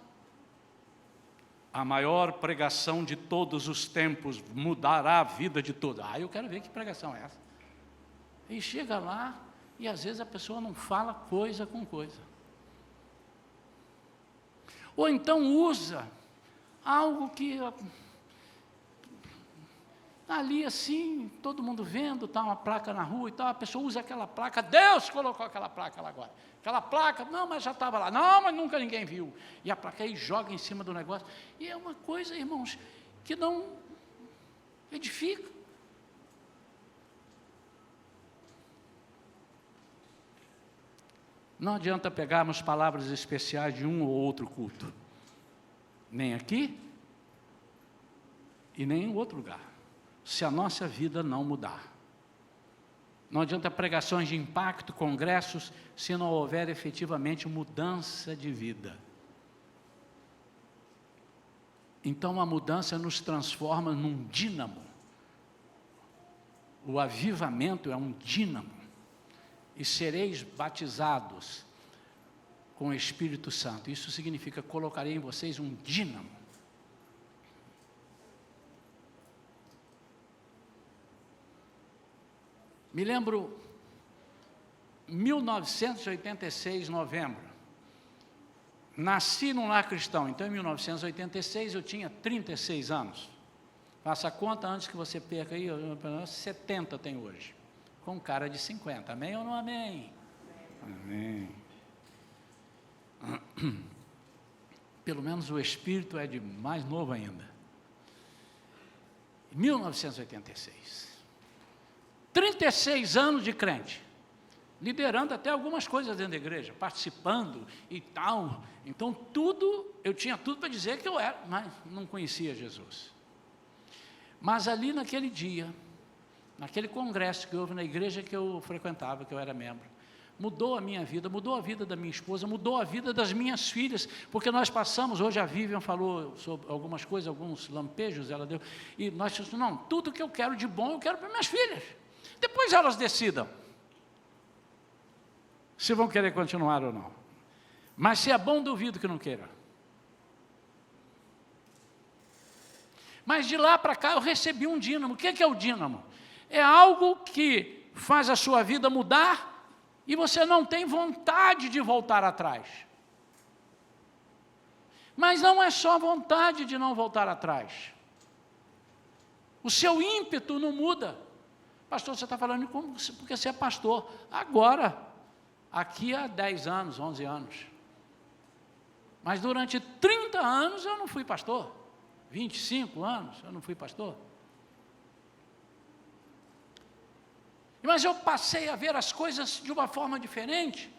A maior pregação de todos os tempos mudará a vida de todos. Eu quero ver que pregação é essa. E chega lá, e às vezes a pessoa não fala coisa com coisa. Ou então usa algo que ali assim, todo mundo vendo, está uma placa na rua e tal, a pessoa usa aquela placa, Deus colocou aquela placa lá agora. Aquela placa, não, mas já estava lá, não, mas nunca ninguém viu. E a placa aí joga em cima do negócio. E é uma coisa, irmãos, que não edifica. Não adianta pegarmos palavras especiais de um ou outro culto. Nem aqui e nem em outro lugar, se a nossa vida não mudar. Não adianta pregações de impacto, congressos, se não houver efetivamente mudança de vida. Então a mudança nos transforma num dínamo. O avivamento é um dínamo. E sereis batizados com o Espírito Santo. Isso significa, colocarei em vocês um dínamo. Me lembro, 1986, novembro, nasci num lar cristão, então em 1986 eu tinha 36 anos. Faça a conta antes que você perca aí, 70 eu tenho hoje, com cara de 50, amém ou não amém? Amém. Pelo menos o espírito é de mais novo ainda. 1986. 36 anos de crente, liderando até algumas coisas dentro da igreja, participando e tal. Então eu tinha tudo para dizer que eu era, mas não conhecia Jesus. Mas ali naquele dia, naquele congresso que houve na igreja que eu frequentava, que eu era membro, mudou a minha vida, mudou a vida da minha esposa, mudou a vida das minhas filhas, porque nós passamos, hoje a Vivian falou sobre algumas coisas, alguns lampejos ela deu, e nós dissemos, não, tudo que eu quero de bom, eu quero para minhas filhas. Depois elas decidam se vão querer continuar ou não. Mas se é bom, duvido que não queira. Mas de lá para cá eu recebi um dínamo. O que é o dínamo? É algo que faz a sua vida mudar e você não tem vontade de voltar atrás. Mas não é só vontade de não voltar atrás. O seu ímpeto não muda. Pastor, você está falando como? Porque você é pastor. Agora, aqui há 10 anos, 11 anos. Mas durante 30 anos eu não fui pastor. 25 anos eu não fui pastor. Mas eu passei a ver as coisas de uma forma diferente.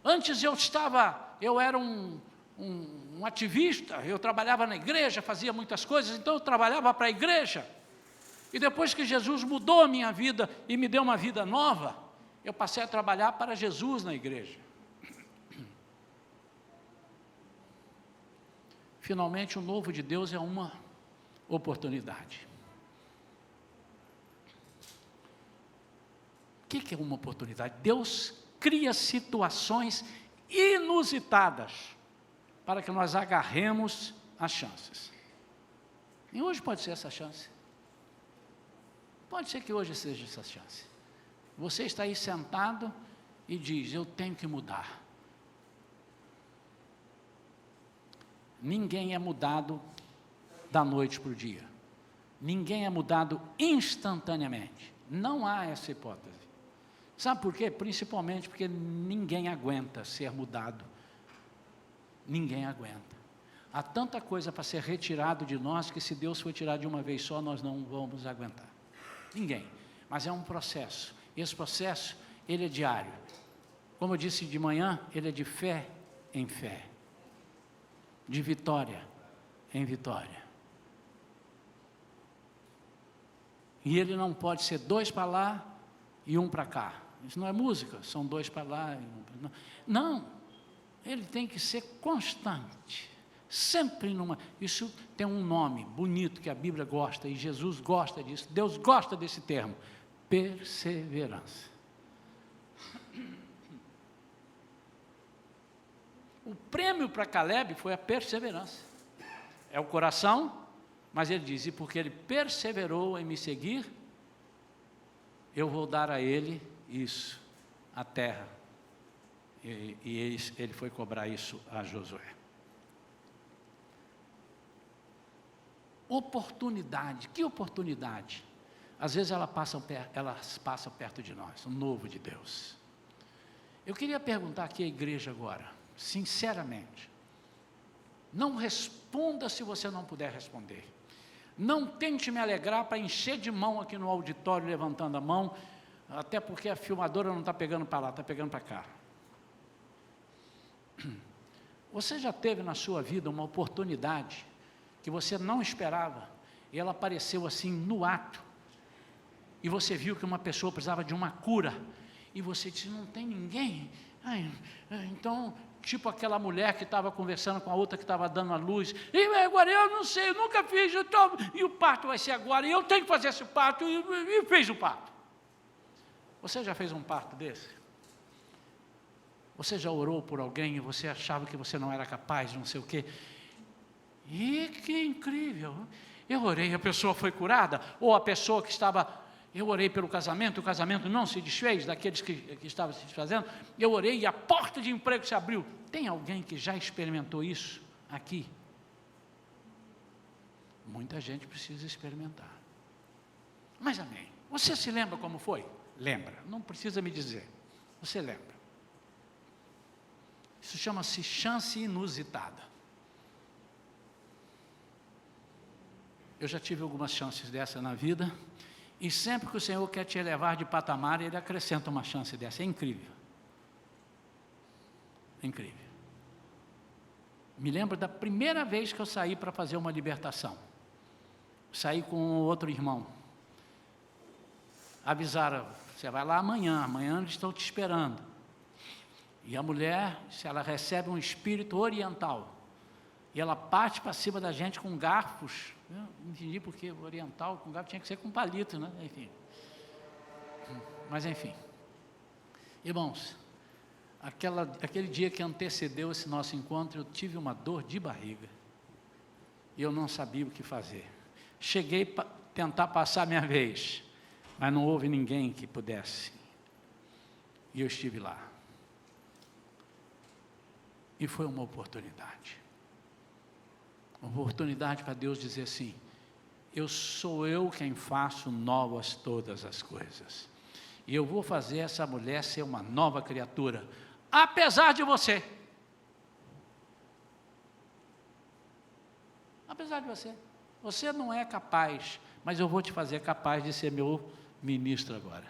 Antes eu era um ativista, eu trabalhava na igreja, fazia muitas coisas, então eu trabalhava para a igreja. E depois que Jesus mudou a minha vida e me deu uma vida nova, eu passei a trabalhar para Jesus na igreja. Finalmente, o novo de Deus é uma oportunidade. O que é uma oportunidade? Deus cria situações inusitadas para que nós agarremos as chances. E hoje pode ser essa chance. Pode ser que hoje seja essa chance. Você está aí sentado e diz: eu tenho que mudar. Ninguém é mudado da noite para o dia. Ninguém é mudado instantaneamente. Não há essa hipótese. Sabe por quê? Principalmente porque ninguém aguenta ser mudado. Ninguém aguenta. Há tanta coisa para ser retirado de nós que se Deus for tirar de uma vez só, nós não vamos aguentar. Ninguém. Mas é um processo. Esse processo, ele é diário. Como eu disse de manhã, ele é de fé em fé. De vitória em vitória. E ele não pode ser 2 para lá e 1 para cá. Isso não é música, são 2 para lá e 1 para lá. Não, ele tem que ser constante. Sempre numa... Isso tem um nome bonito que a Bíblia gosta e Jesus gosta disso. Deus gosta desse termo. Perseverança. O prêmio para Caleb foi a perseverança. É o coração, mas ele diz: e porque ele perseverou em me seguir, eu vou dar a ele isso, a terra. E ele foi cobrar isso a Josué. Oportunidade, que oportunidade? Às vezes elas passam perto de nós, o novo de Deus. Eu queria perguntar aqui à igreja agora, sinceramente, não responda se você não puder responder. Não tente me alegrar para encher de mão aqui no auditório, levantando a mão, até porque a filmadora não está pegando para lá, está pegando para cá. Você já teve na sua vida uma oportunidade que você não esperava, e ela apareceu assim no ato, e você viu que uma pessoa precisava de uma cura, e você disse: não tem ninguém? Então, tipo aquela mulher que estava conversando com a outra que estava dando a luz, e agora eu não sei, eu nunca fiz, e o parto vai ser agora, e eu tenho que fazer esse parto, e fez o parto. Você já fez um parto desse? Você já orou por alguém e você achava que você não era capaz, não sei o quê? E que incrível! Eu orei, a pessoa foi curada, ou a pessoa que estava... Eu orei pelo casamento, o casamento não se desfez, daqueles que estavam se desfazendo. Eu orei e a porta de emprego se abriu. Tem alguém que já experimentou isso aqui? Muita gente precisa experimentar. Mas amém. Você se lembra como foi? Lembra, não precisa me dizer. Você lembra. Isso chama-se chance inusitada. Eu já tive algumas chances dessa na vida. E sempre que o Senhor quer te elevar de patamar, Ele acrescenta uma chance dessa. É incrível. É incrível. Me lembro da primeira vez que eu saí para fazer uma libertação. Saí com outro irmão. Avisaram: você vai lá amanhã eles estão te esperando. E a mulher, se ela recebe um espírito oriental, e ela parte para cima da gente com garfos. Eu não entendi porque oriental com garfo tinha que ser com palito, né? Enfim. Mas enfim. Irmãos, aquele dia que antecedeu esse nosso encontro, eu tive uma dor de barriga. E eu não sabia o que fazer. Cheguei para tentar passar a minha vez, mas não houve ninguém que pudesse. E eu estive lá. E foi uma oportunidade. Uma oportunidade para Deus dizer assim: sou eu quem faço novas todas as coisas. E eu vou fazer essa mulher ser uma nova criatura, apesar de você. Apesar de você. Você não é capaz, mas eu vou te fazer capaz de ser meu ministro agora,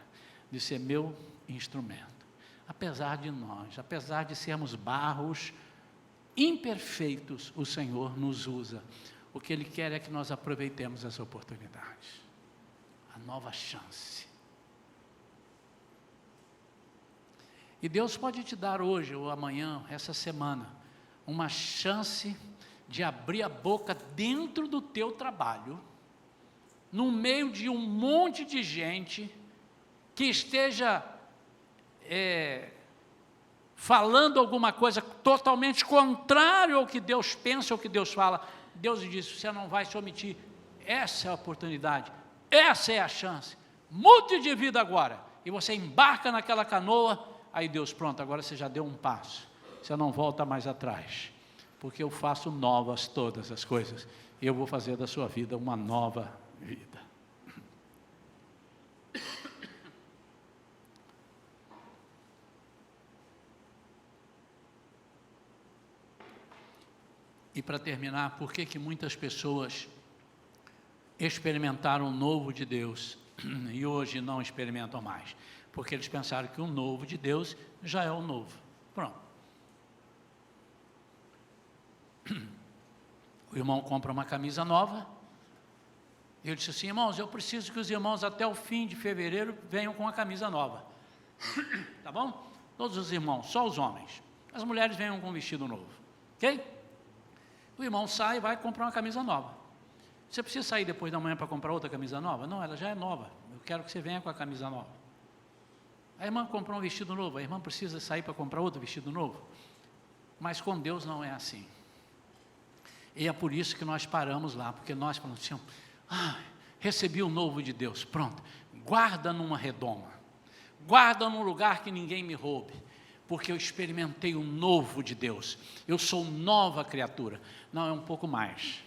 de ser meu instrumento. Apesar de nós, apesar de sermos barros imperfeitos, o Senhor nos usa. O que Ele quer é que nós aproveitemos essa oportunidade, a nova chance. E Deus pode te dar hoje ou amanhã, essa semana, uma chance de abrir a boca dentro do teu trabalho, no meio de um monte de gente que esteja falando alguma coisa totalmente contrário ao que Deus pensa, ao que Deus fala. Deus diz: você não vai se omitir, essa é a oportunidade, essa é a chance, mude de vida agora, e você embarca naquela canoa. Aí Deus: pronto, agora você já deu um passo, você não volta mais atrás, porque eu faço novas todas as coisas, e eu vou fazer da sua vida uma nova vida. E para terminar, por que muitas pessoas experimentaram o novo de Deus e hoje não experimentam mais? Porque eles pensaram que o novo de Deus já é o novo. Pronto. O irmão compra uma camisa nova, e eu disse assim: irmãos, eu preciso que os irmãos até o fim de fevereiro venham com a camisa nova. Tá bom? Todos os irmãos, só os homens. As mulheres venham com um vestido novo. Ok? O irmão sai e vai comprar uma camisa nova. Você precisa sair depois da manhã para comprar outra camisa nova? Não, ela já é nova. Eu quero que você venha com a camisa nova. A irmã comprou um vestido novo, a irmã precisa sair para comprar outro vestido novo? Mas com Deus não é assim. E é por isso que nós paramos lá, porque nós falamos assim: recebi o novo de Deus, pronto, guarda numa redoma, guarda num lugar que ninguém me roube, porque eu experimentei o novo de Deus, eu sou nova criatura. Não, é um pouco mais.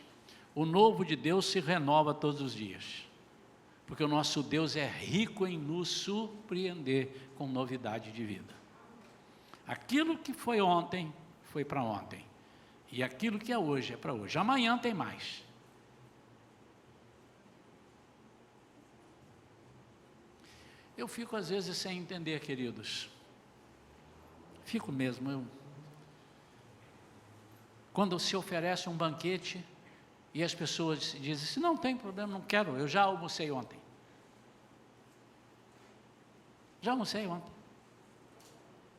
O novo de Deus se renova todos os dias, porque o nosso Deus é rico em nos surpreender com novidade de vida. Aquilo que foi ontem, foi para ontem, e aquilo que é hoje, é para hoje. Amanhã tem mais. Eu fico às vezes sem entender, queridos. Fico mesmo. Quando se oferece um banquete e as pessoas dizem assim: não tem problema, não quero, eu já almocei ontem. Já almocei ontem.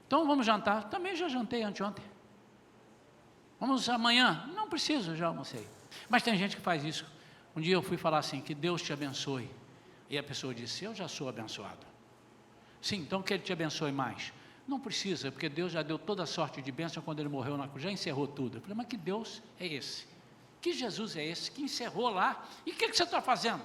Então vamos jantar. Também já jantei anteontem. Vamos amanhã? Não preciso, já almocei. Mas tem gente que faz isso. Um dia eu fui falar assim: que Deus te abençoe. E a pessoa disse: eu já sou abençoado. Sim, então que Ele te abençoe mais. Não precisa, porque Deus já deu toda a sorte de bênção quando Ele morreu na cruz, já encerrou tudo. Eu falei: mas que Deus é esse? Que Jesus é esse que encerrou lá? E o que você está fazendo?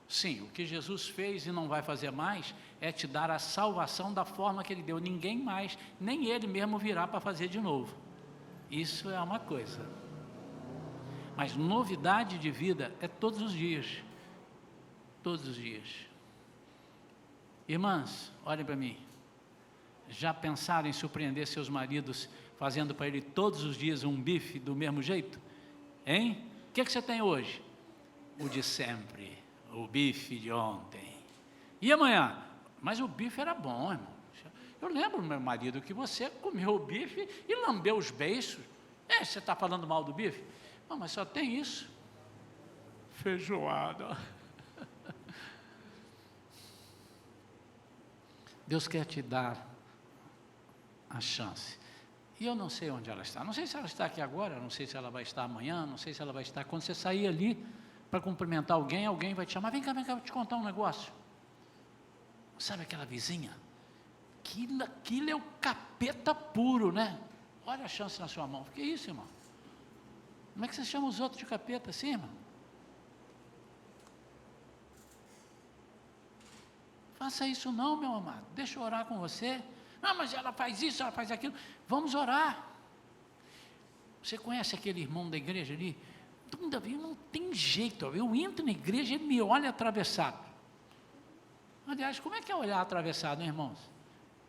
Sim, o que Jesus fez e não vai fazer mais é te dar a salvação da forma que Ele deu. Ninguém mais, nem Ele mesmo virá para fazer de novo. Isso é uma coisa. Mas novidade de vida é todos os dias. Todos os dias. Irmãs, olhem para mim. Já pensaram em surpreender seus maridos fazendo para ele todos os dias um bife do mesmo jeito? Hein? O que você tem hoje? O de sempre, o bife de ontem. E amanhã? Mas o bife era bom, irmão. Eu lembro, meu marido, que você comeu o bife e lambeu os beiços. Você está falando mal do bife? Não, mas só tem isso. Feijoada. Deus quer te dar a chance. E eu não sei onde ela está. Não sei se ela está aqui agora, não sei se ela vai estar amanhã, não sei se ela vai estar. Quando você sair ali para cumprimentar alguém, alguém vai te chamar: vem cá, vou te contar um negócio. Sabe aquela vizinha? Aquilo é o capeta puro, né? Olha a chance na sua mão. O que é isso, irmão? Como é que você chama os outros de capeta assim, irmão? Faça isso não, meu amado. Deixa eu orar com você. Não, mas ela faz isso, ela faz aquilo. Vamos orar. Você conhece aquele irmão da igreja ali? Não tem jeito. Eu entro na igreja e ele me olha atravessado. Aliás, como é que é olhar atravessado, hein, irmãos?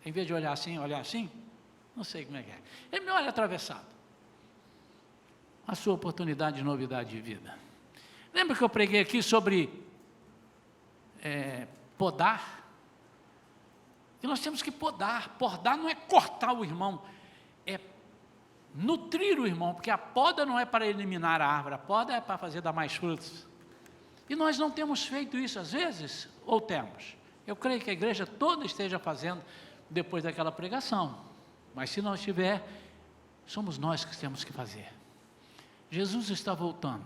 Em vez de olhar assim? Não sei como é que é. Ele me olha atravessado. A sua oportunidade de novidade de vida. Lembra que eu preguei aqui sobre podar. E nós temos que podar. Podar não é cortar o irmão, é nutrir o irmão, porque a poda não é para eliminar a árvore, a poda é para fazer dar mais frutos. E nós não temos feito isso às vezes, ou temos? Eu creio que a igreja toda esteja fazendo depois daquela pregação, mas se não estiver, somos nós que temos que fazer. Jesus está voltando.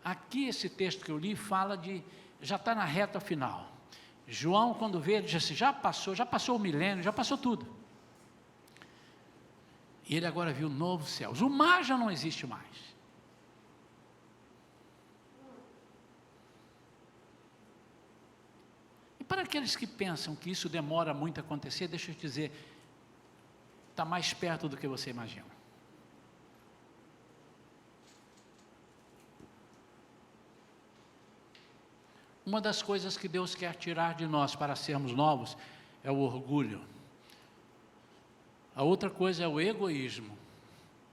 Aqui esse texto que eu li fala já está na reta final. João, quando vê, ele diz assim, já passou o milênio, já passou tudo. E ele agora viu novos céus. O mar já não existe mais. E para aqueles que pensam que isso demora muito a acontecer, deixa eu te dizer, está mais perto do que você imagina. Uma das coisas que Deus quer tirar de nós para sermos novos é o orgulho. A outra coisa é o egoísmo.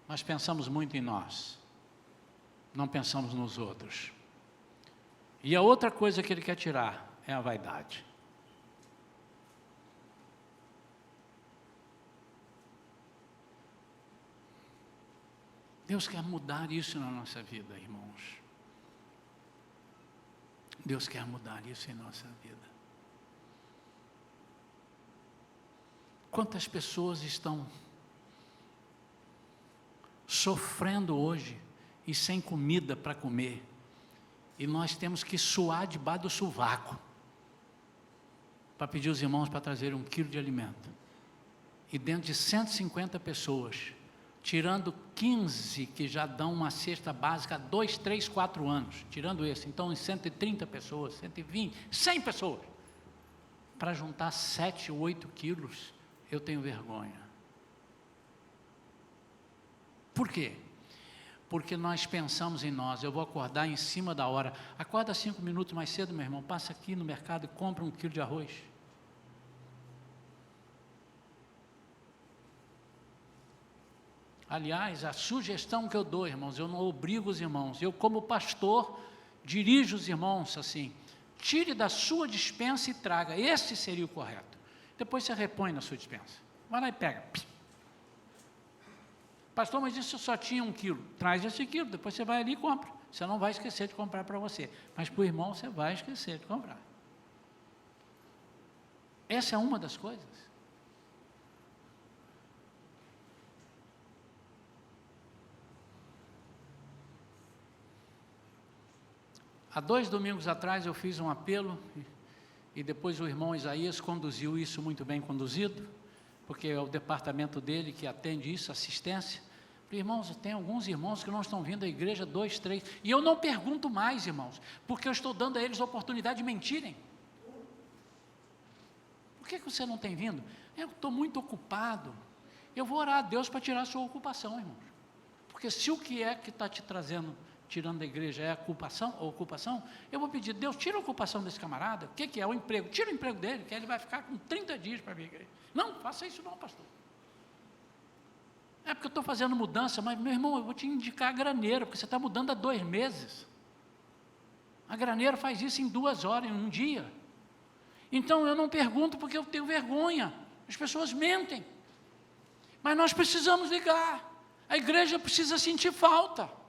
Nós pensamos muito em nós, não pensamos nos outros. E a outra coisa que Ele quer tirar é a vaidade. Deus quer mudar isso na nossa vida, irmãos. Deus quer mudar isso em nossa vida. Quantas pessoas estão sofrendo hoje e sem comida para comer, e nós temos que suar debaixo do sovaco para pedir aos irmãos para trazer 1 quilo de alimento, e dentro de 150 pessoas, tirando 15 que já dão uma cesta básica há 2, 3, 4 anos, tirando esse, então em 130 pessoas, 120, 100 pessoas, para juntar 7, 8 quilos, eu tenho vergonha. Por quê? Porque nós pensamos em nós. Eu vou acordar em cima da hora. Acorda 5 minutos mais cedo, meu irmão, passa aqui no mercado e compra 1 quilo de arroz. Aliás, a sugestão que eu dou, irmãos, eu não obrigo os irmãos, eu como pastor, dirijo os irmãos assim, tire da sua despensa e traga, esse seria o correto. Depois você repõe na sua despensa, vai lá e pega. Pastor, mas isso só tinha 1 quilo, traz esse quilo, depois você vai ali e compra, você não vai esquecer de comprar para você, mas para o irmão você vai esquecer de comprar. Essa é uma das coisas. Há 2 domingos atrás eu fiz um apelo, e depois o irmão Isaías conduziu isso muito bem conduzido, porque é o departamento dele que atende isso, assistência. Falei, irmãos, tem alguns irmãos que não estão vindo à igreja 2, 3, e eu não pergunto mais, irmãos, porque eu estou dando a eles a oportunidade de mentirem. Por que você não tem vindo? Eu estou muito ocupado. Eu vou orar a Deus para tirar a sua ocupação, irmãos, porque se o que é que está te tirando da igreja é a ocupação, eu vou pedir, Deus, tira a ocupação desse camarada. O que é? O emprego. Tira o emprego dele, que ele vai ficar com 30 dias para vir à igreja. Não, faça isso não, pastor. É porque eu estou fazendo mudança, mas, meu irmão, eu vou te indicar a graneira, porque você está mudando há 2 meses. A graneira faz isso em 2 horas, em 1 dia. Então, eu não pergunto porque eu tenho vergonha. As pessoas mentem. Mas nós precisamos ligar. A igreja precisa sentir falta.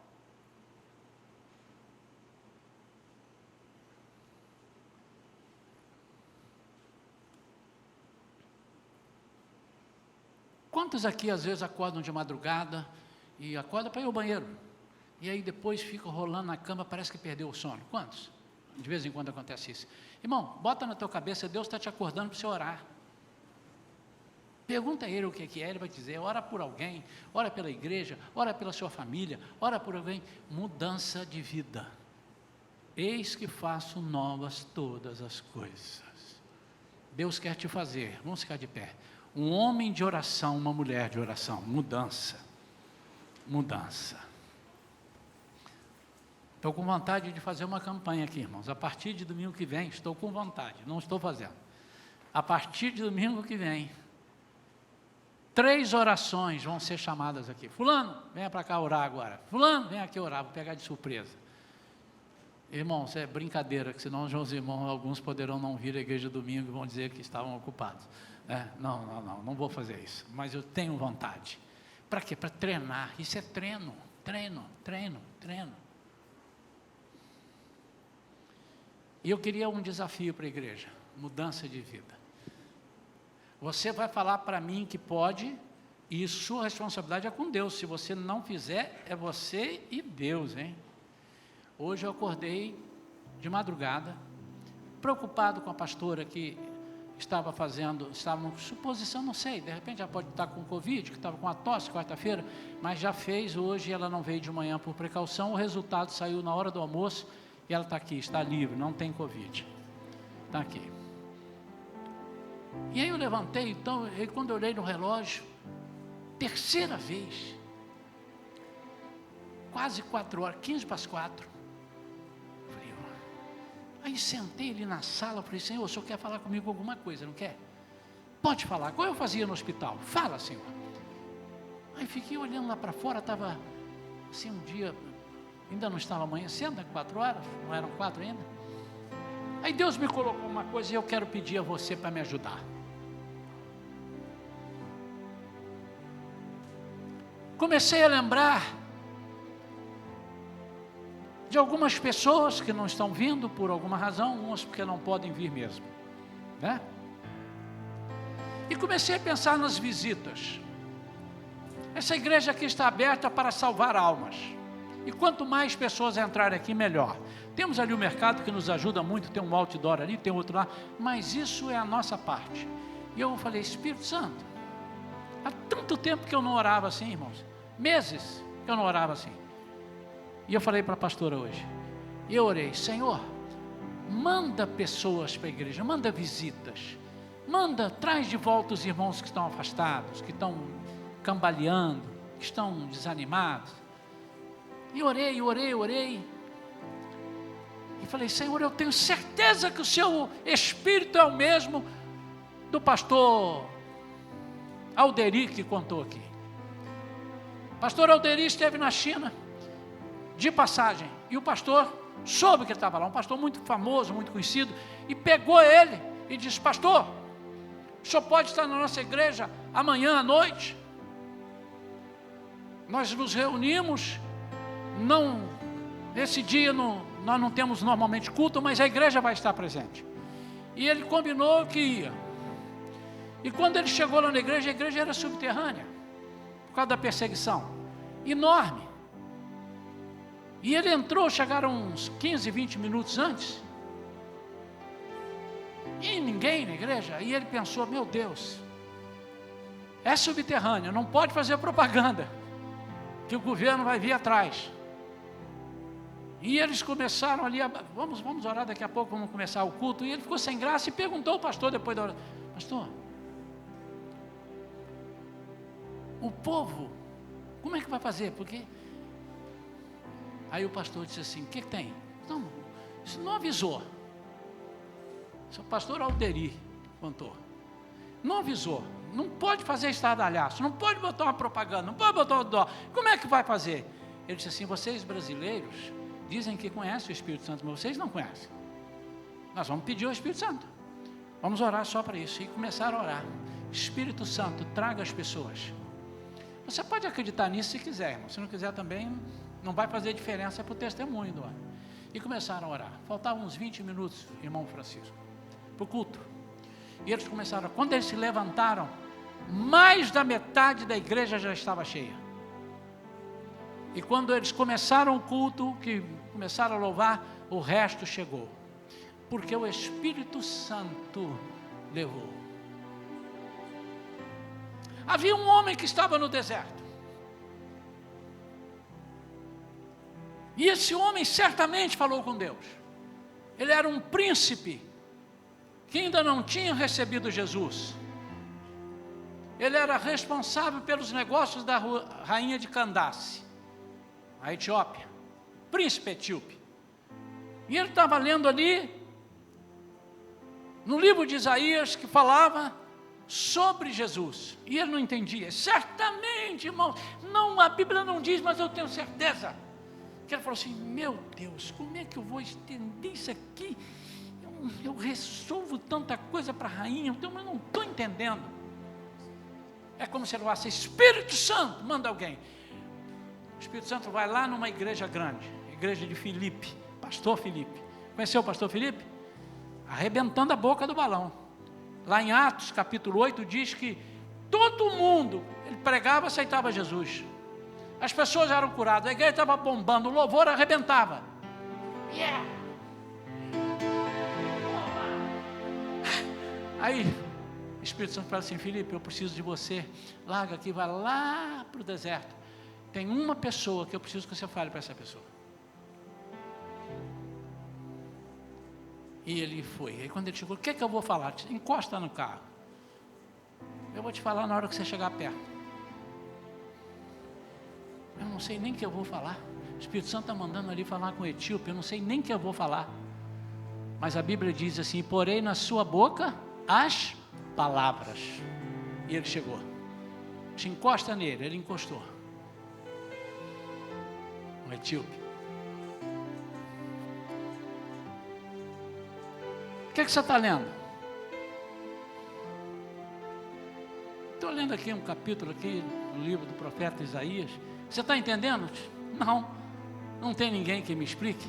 Quantos aqui às vezes acordam de madrugada e acordam para ir ao banheiro? E aí depois ficam rolando na cama, parece que perdeu o sono. Quantos? De vez em quando acontece isso. Irmão, bota na tua cabeça, Deus está te acordando para você orar. Pergunta a Ele o que é, Ele vai dizer, ora por alguém, ora pela igreja, ora pela sua família, ora por alguém. Mudança de vida. Eis que faço novas todas as coisas. Deus quer te fazer, vamos ficar de pé. Um homem de oração, uma mulher de oração, mudança, mudança. Estou com vontade de fazer uma campanha aqui, irmãos, a partir de domingo que vem, estou com vontade, não estou fazendo. A partir de domingo que vem, 3 orações vão ser chamadas aqui. Fulano, venha para cá orar agora. Fulano, vem aqui orar, vou pegar de surpresa. Irmãos, é brincadeira, que senão os irmãos, alguns poderão não vir à igreja domingo e vão dizer que estavam ocupados. Não vou fazer isso, mas eu tenho vontade. Para quê? Para treinar. Isso é treino. E eu queria um desafio para a igreja, mudança de vida. Você vai falar para mim que pode, e sua responsabilidade é com Deus. Se você não fizer, é você e Deus, hein? Hoje eu acordei de madrugada, preocupado com a pastora que estava uma suposição, não sei, de repente ela pode estar com Covid, que estava com a tosse quarta-feira, mas já fez hoje, ela não veio de manhã por precaução, o resultado saiu na hora do almoço, e ela está aqui, está livre, não tem Covid, está aqui. E aí eu levantei, então, e quando eu olhei no relógio, terceira vez, quase 4 horas, 15 para as 4, aí sentei ali na sala, falei, Senhor, o Senhor quer falar comigo alguma coisa, não quer? Pode falar, como eu fazia no hospital, fala, Senhor. Aí fiquei olhando lá para fora, estava assim um dia, ainda não estava amanhecendo, 4 horas, não eram 4 ainda. Aí Deus me colocou uma coisa e eu quero pedir a você para me ajudar. Comecei a lembrar de algumas pessoas que não estão vindo por alguma razão, umas porque não podem vir mesmo, né? E comecei a pensar nas visitas. Essa igreja aqui está aberta para salvar almas, e quanto mais pessoas entrarem aqui, melhor. Temos ali o mercado que nos ajuda muito, tem um outdoor ali, tem outro lá, mas isso é a nossa parte. E eu falei, Espírito Santo, há tanto tempo que eu não orava assim, irmãos, meses que eu não orava assim. E eu falei para a pastora hoje, e eu orei, Senhor, manda pessoas para a igreja, manda visitas, traz de volta os irmãos que estão afastados, que estão cambaleando, que estão desanimados. E orei, e falei, Senhor, eu tenho certeza que o seu Espírito é o mesmo do pastor Alderi que contou aqui. Pastor Alderi esteve na China, de passagem, e o pastor soube que ele estava lá, um pastor muito famoso, muito conhecido, e pegou ele e disse, pastor, o senhor pode estar na nossa igreja amanhã à noite? Nós nos reunimos, nesse dia nós não temos normalmente culto, mas a igreja vai estar presente. E ele combinou que ia. E quando ele chegou lá na igreja, a igreja era subterrânea, por causa da perseguição, enorme. E ele entrou, chegaram uns 15, 20 minutos antes, e ninguém na igreja, e ele pensou, meu Deus, é subterrânea, não pode fazer propaganda, que o governo vai vir atrás. E eles começaram ali, vamos orar daqui a pouco, vamos começar o culto, e ele ficou sem graça e perguntou ao pastor depois da oração, pastor, o povo, como é que vai fazer? Porque... Aí o pastor disse assim, o que tem? Não, isso não avisou. Isso o pastor Alderi contou. Não avisou, não pode fazer estardalhaço, não pode botar uma propaganda, não pode botar um dó. Como é que vai fazer? Ele disse assim, vocês brasileiros dizem que conhecem o Espírito Santo, mas vocês não conhecem. Nós vamos pedir ao Espírito Santo. Vamos orar só para isso. E começaram a orar. Espírito Santo, traga as pessoas. Você pode acreditar nisso se quiser, irmão. Se não quiser também... não vai fazer diferença para o testemunho do ano. E começaram a orar. Faltavam uns 20 minutos, irmão Francisco, para o culto. E eles começaram, quando eles se levantaram, mais da metade da igreja já estava cheia. E quando eles começaram o culto, que começaram a louvar, o resto chegou. Porque o Espírito Santo levou. Havia um homem que estava no deserto. E esse homem certamente falou com Deus. Ele era um príncipe que ainda não tinha recebido Jesus. Ele era responsável pelos negócios da rainha de Candace, a Etiópia, príncipe etíope. E ele estava lendo ali, no livro de Isaías, que falava sobre Jesus. E ele não entendia. Certamente, irmão, não, a Bíblia não diz, mas eu tenho certeza. Que ela falou assim, meu Deus, como é que eu vou entender isso aqui? Eu resolvo tanta coisa para a rainha, então eu não estou entendendo. É como se ele falasse, Espírito Santo, manda alguém. O Espírito Santo vai lá numa igreja grande, igreja de Filipe, pastor Filipe. Conheceu o pastor Filipe? Arrebentando a boca do balão. Lá em Atos, capítulo 8, diz que todo mundo, ele pregava, aceitava Jesus. As pessoas eram curadas, a igreja estava bombando, o louvor arrebentava. Yeah! Aí, o Espírito Santo fala assim, Filipe, eu preciso de você, larga aqui, vai lá para o deserto. Tem uma pessoa que eu preciso que você fale para essa pessoa. E ele foi. Aí quando ele chegou, o que é que eu vou falar? Encosta no carro. Eu vou te falar na hora que você chegar perto. Eu não sei nem o que eu vou falar. O Espírito Santo está mandando ali falar com o etíope, eu não sei nem o que eu vou falar. Mas a Bíblia diz assim, porém na sua boca as palavras. E ele chegou. Se encosta nele, ele encostou. O etíope. O que você está lendo? Estou lendo aqui um capítulo aqui no livro do profeta Isaías. Você está entendendo? Não tem ninguém que me explique.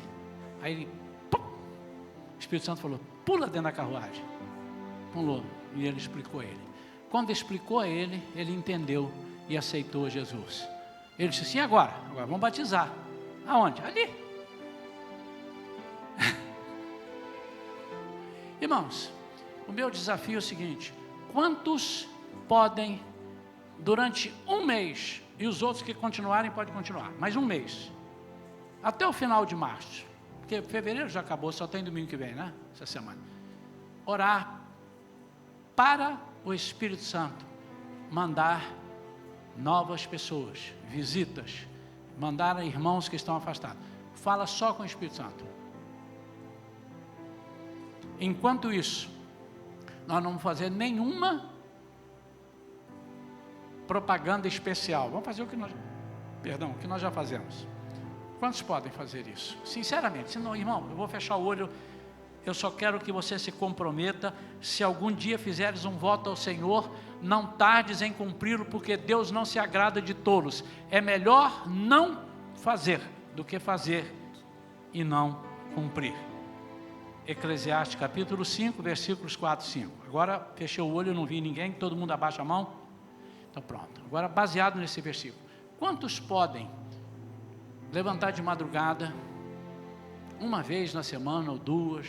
Aí ele, pum, o Espírito Santo falou, pula dentro da carruagem. Pulou, e ele explicou a ele. Quando explicou a ele, ele entendeu e aceitou Jesus. Ele disse assim, agora vamos batizar. Aonde? Ali. Irmãos, o meu desafio é o seguinte, quantos podem, durante um mês, e os outros que continuarem, podem continuar, mais um mês, até o final de março, porque fevereiro já acabou, só tem domingo que vem, né? Essa semana. Orar para o Espírito Santo mandar novas pessoas, visitas, mandar irmãos que estão afastados. Fala só com o Espírito Santo. Enquanto isso, nós não vamos fazer nenhuma propaganda especial. Vamos fazer o que nós já fazemos. Quantos podem fazer isso? Sinceramente, senão, irmão, eu vou fechar o olho. Eu só quero que você se comprometa. Se algum dia fizeres um voto ao Senhor, não tardes em cumpri-lo, porque Deus não se agrada de tolos. É melhor não fazer do que fazer e não cumprir. Eclesiastes capítulo 5, versículos 4 e 5. Agora, fechei o olho, não vi ninguém, todo mundo abaixa a mão. Então pronto. Agora, baseado nesse versículo. Quantos podem levantar de madrugada, uma vez na semana ou duas?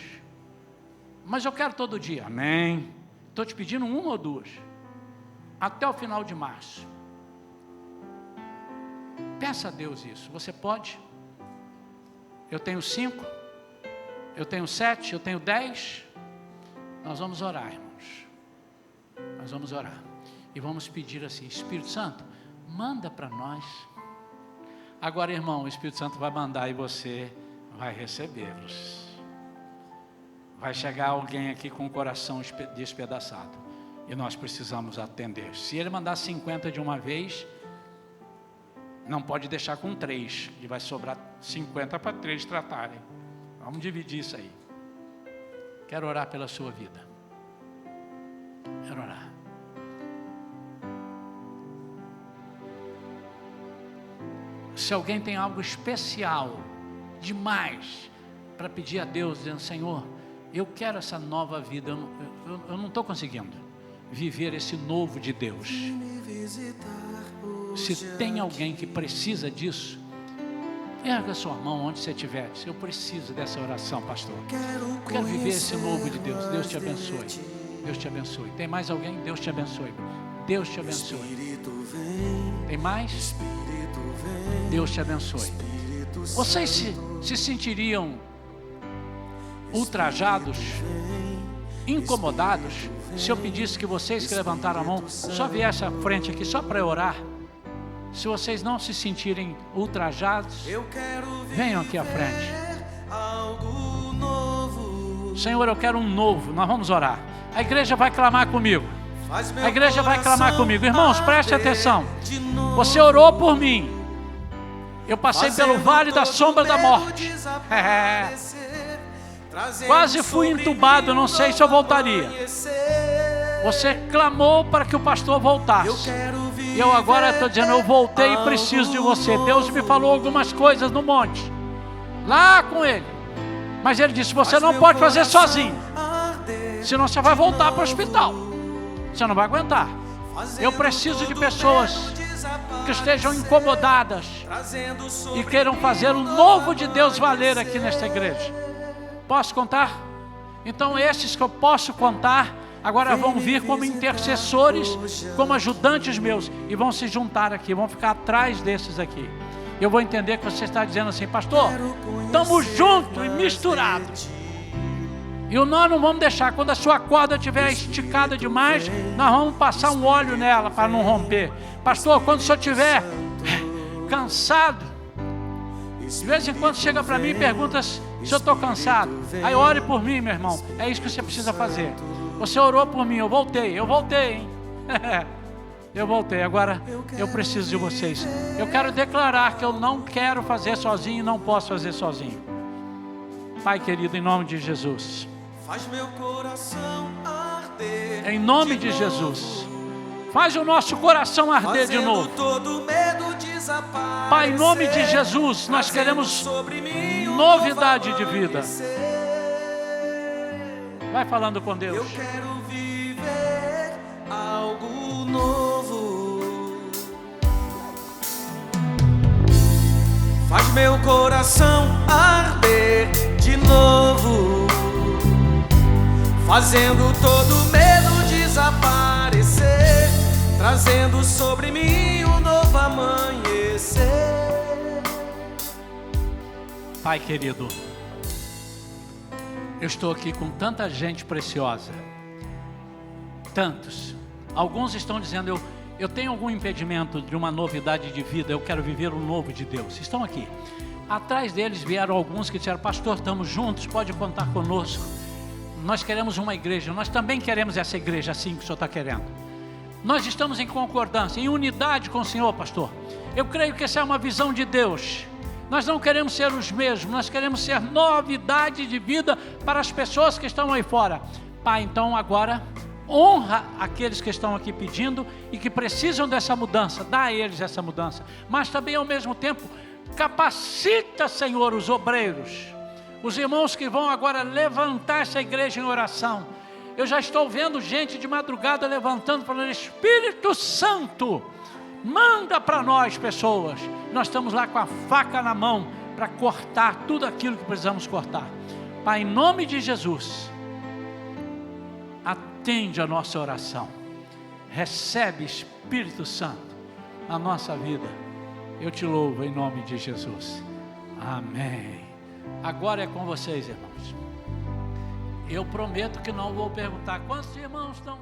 Mas eu quero todo dia. Amém. Estou te pedindo uma ou duas. Até o final de março. Peça a Deus isso. Você pode? Eu tenho 5. Eu tenho 7, eu tenho 10. Nós vamos orar, irmãos. Nós vamos orar. E vamos pedir assim, Espírito Santo, manda para nós. Agora, irmão, o Espírito Santo vai mandar e você vai recebê-los. Vai chegar alguém aqui com o coração despedaçado. E nós precisamos atender. Se ele mandar 50 de uma vez, não pode deixar com 3. E vai sobrar 50 para 3 tratarem. Vamos dividir isso aí. Quero orar pela sua vida. Quero orar. Se alguém tem algo especial, demais, para pedir a Deus, dizendo, Senhor, eu quero essa nova vida, eu não estou conseguindo viver esse novo de Deus. Se tem alguém que precisa disso, erga a sua mão onde você estiver. Eu preciso dessa oração, pastor. Eu quero viver esse novo de Deus. Deus te abençoe. Deus te abençoe. Tem mais alguém? Deus te abençoe. Deus te abençoe. Tem mais? Deus te abençoe. Vocês se sentiriam ultrajados, incomodados, se eu pedisse que vocês que levantaram a mão só viessem à frente aqui, só para orar? Se vocês não se sentirem ultrajados, venham aqui à frente. Senhor, eu quero um novo. Nós vamos orar. A igreja vai clamar comigo. A igreja vai clamar comigo. Irmãos, preste atenção. Você orou por mim. Eu passei pelo vale da sombra da morte. Quase fui entubado, não sei se eu voltaria. Você clamou para que o pastor voltasse. Eu agora estou dizendo, eu voltei e preciso de você. Deus me falou algumas coisas no monte, lá com ele. Mas ele disse, você não pode fazer sozinho, senão você vai voltar para o hospital. Você não vai aguentar. Eu preciso de pessoas que estejam incomodadas e queiram fazer o novo de Deus valer aqui nesta igreja. Posso contar? Então esses que eu posso contar, agora vão vir como intercessores, como ajudantes meus, e vão se juntar aqui, vão ficar atrás desses aqui. Eu vou entender que você está dizendo assim, pastor, estamos juntos e misturados. E nós não vamos deixar, quando a sua corda estiver esticada demais, nós vamos passar um óleo nela para não romper. Pastor, quando o senhor estiver cansado, de vez em quando chega para mim e pergunta se eu estou cansado. Aí ore por mim, meu irmão, é isso que você precisa fazer. Você orou por mim, eu voltei, hein? Eu voltei, agora eu preciso de vocês. Eu quero declarar que eu não quero fazer sozinho e não posso fazer sozinho. Pai querido, em nome de Jesus, faz meu coração arder, em nome de Jesus, faz o nosso coração arder de novo. Todo medo desaparecer. Pai, em nome de Jesus, nós queremos novidade de vida. Vai falando com Deus. Eu quero viver algo novo. Faz meu coração arder de novo, fazendo todo medo desaparecer, trazendo sobre mim um novo amanhecer. Pai querido, eu estou aqui com tanta gente preciosa, tantos. Alguns estão dizendo, eu tenho algum impedimento de uma novidade de vida, eu quero viver o novo de Deus. Estão aqui. Atrás deles vieram alguns que disseram, pastor, estamos juntos, pode contar conosco. Nós queremos uma igreja, nós também queremos essa igreja assim que o senhor está querendo. Nós estamos em concordância, em unidade com o senhor, pastor. Eu creio que essa é uma visão de Deus. Nós não queremos ser os mesmos, nós queremos ser novidade de vida para as pessoas que estão aí fora. Pai, então agora honra aqueles que estão aqui pedindo e que precisam dessa mudança, dá a eles essa mudança, mas também ao mesmo tempo capacita, Senhor, os obreiros, os irmãos que vão agora levantar essa igreja em oração. Eu já estou vendo gente de madrugada levantando, falando, Espírito Santo, manda para nós pessoas. Nós estamos lá com a faca na mão para cortar tudo aquilo que precisamos cortar. Pai, em nome de Jesus, atende a nossa oração. Recebe, Espírito Santo, na nossa vida. Eu te louvo em nome de Jesus. Amém. Agora é com vocês, irmãos. Eu prometo que não vou perguntar quantos irmãos estão...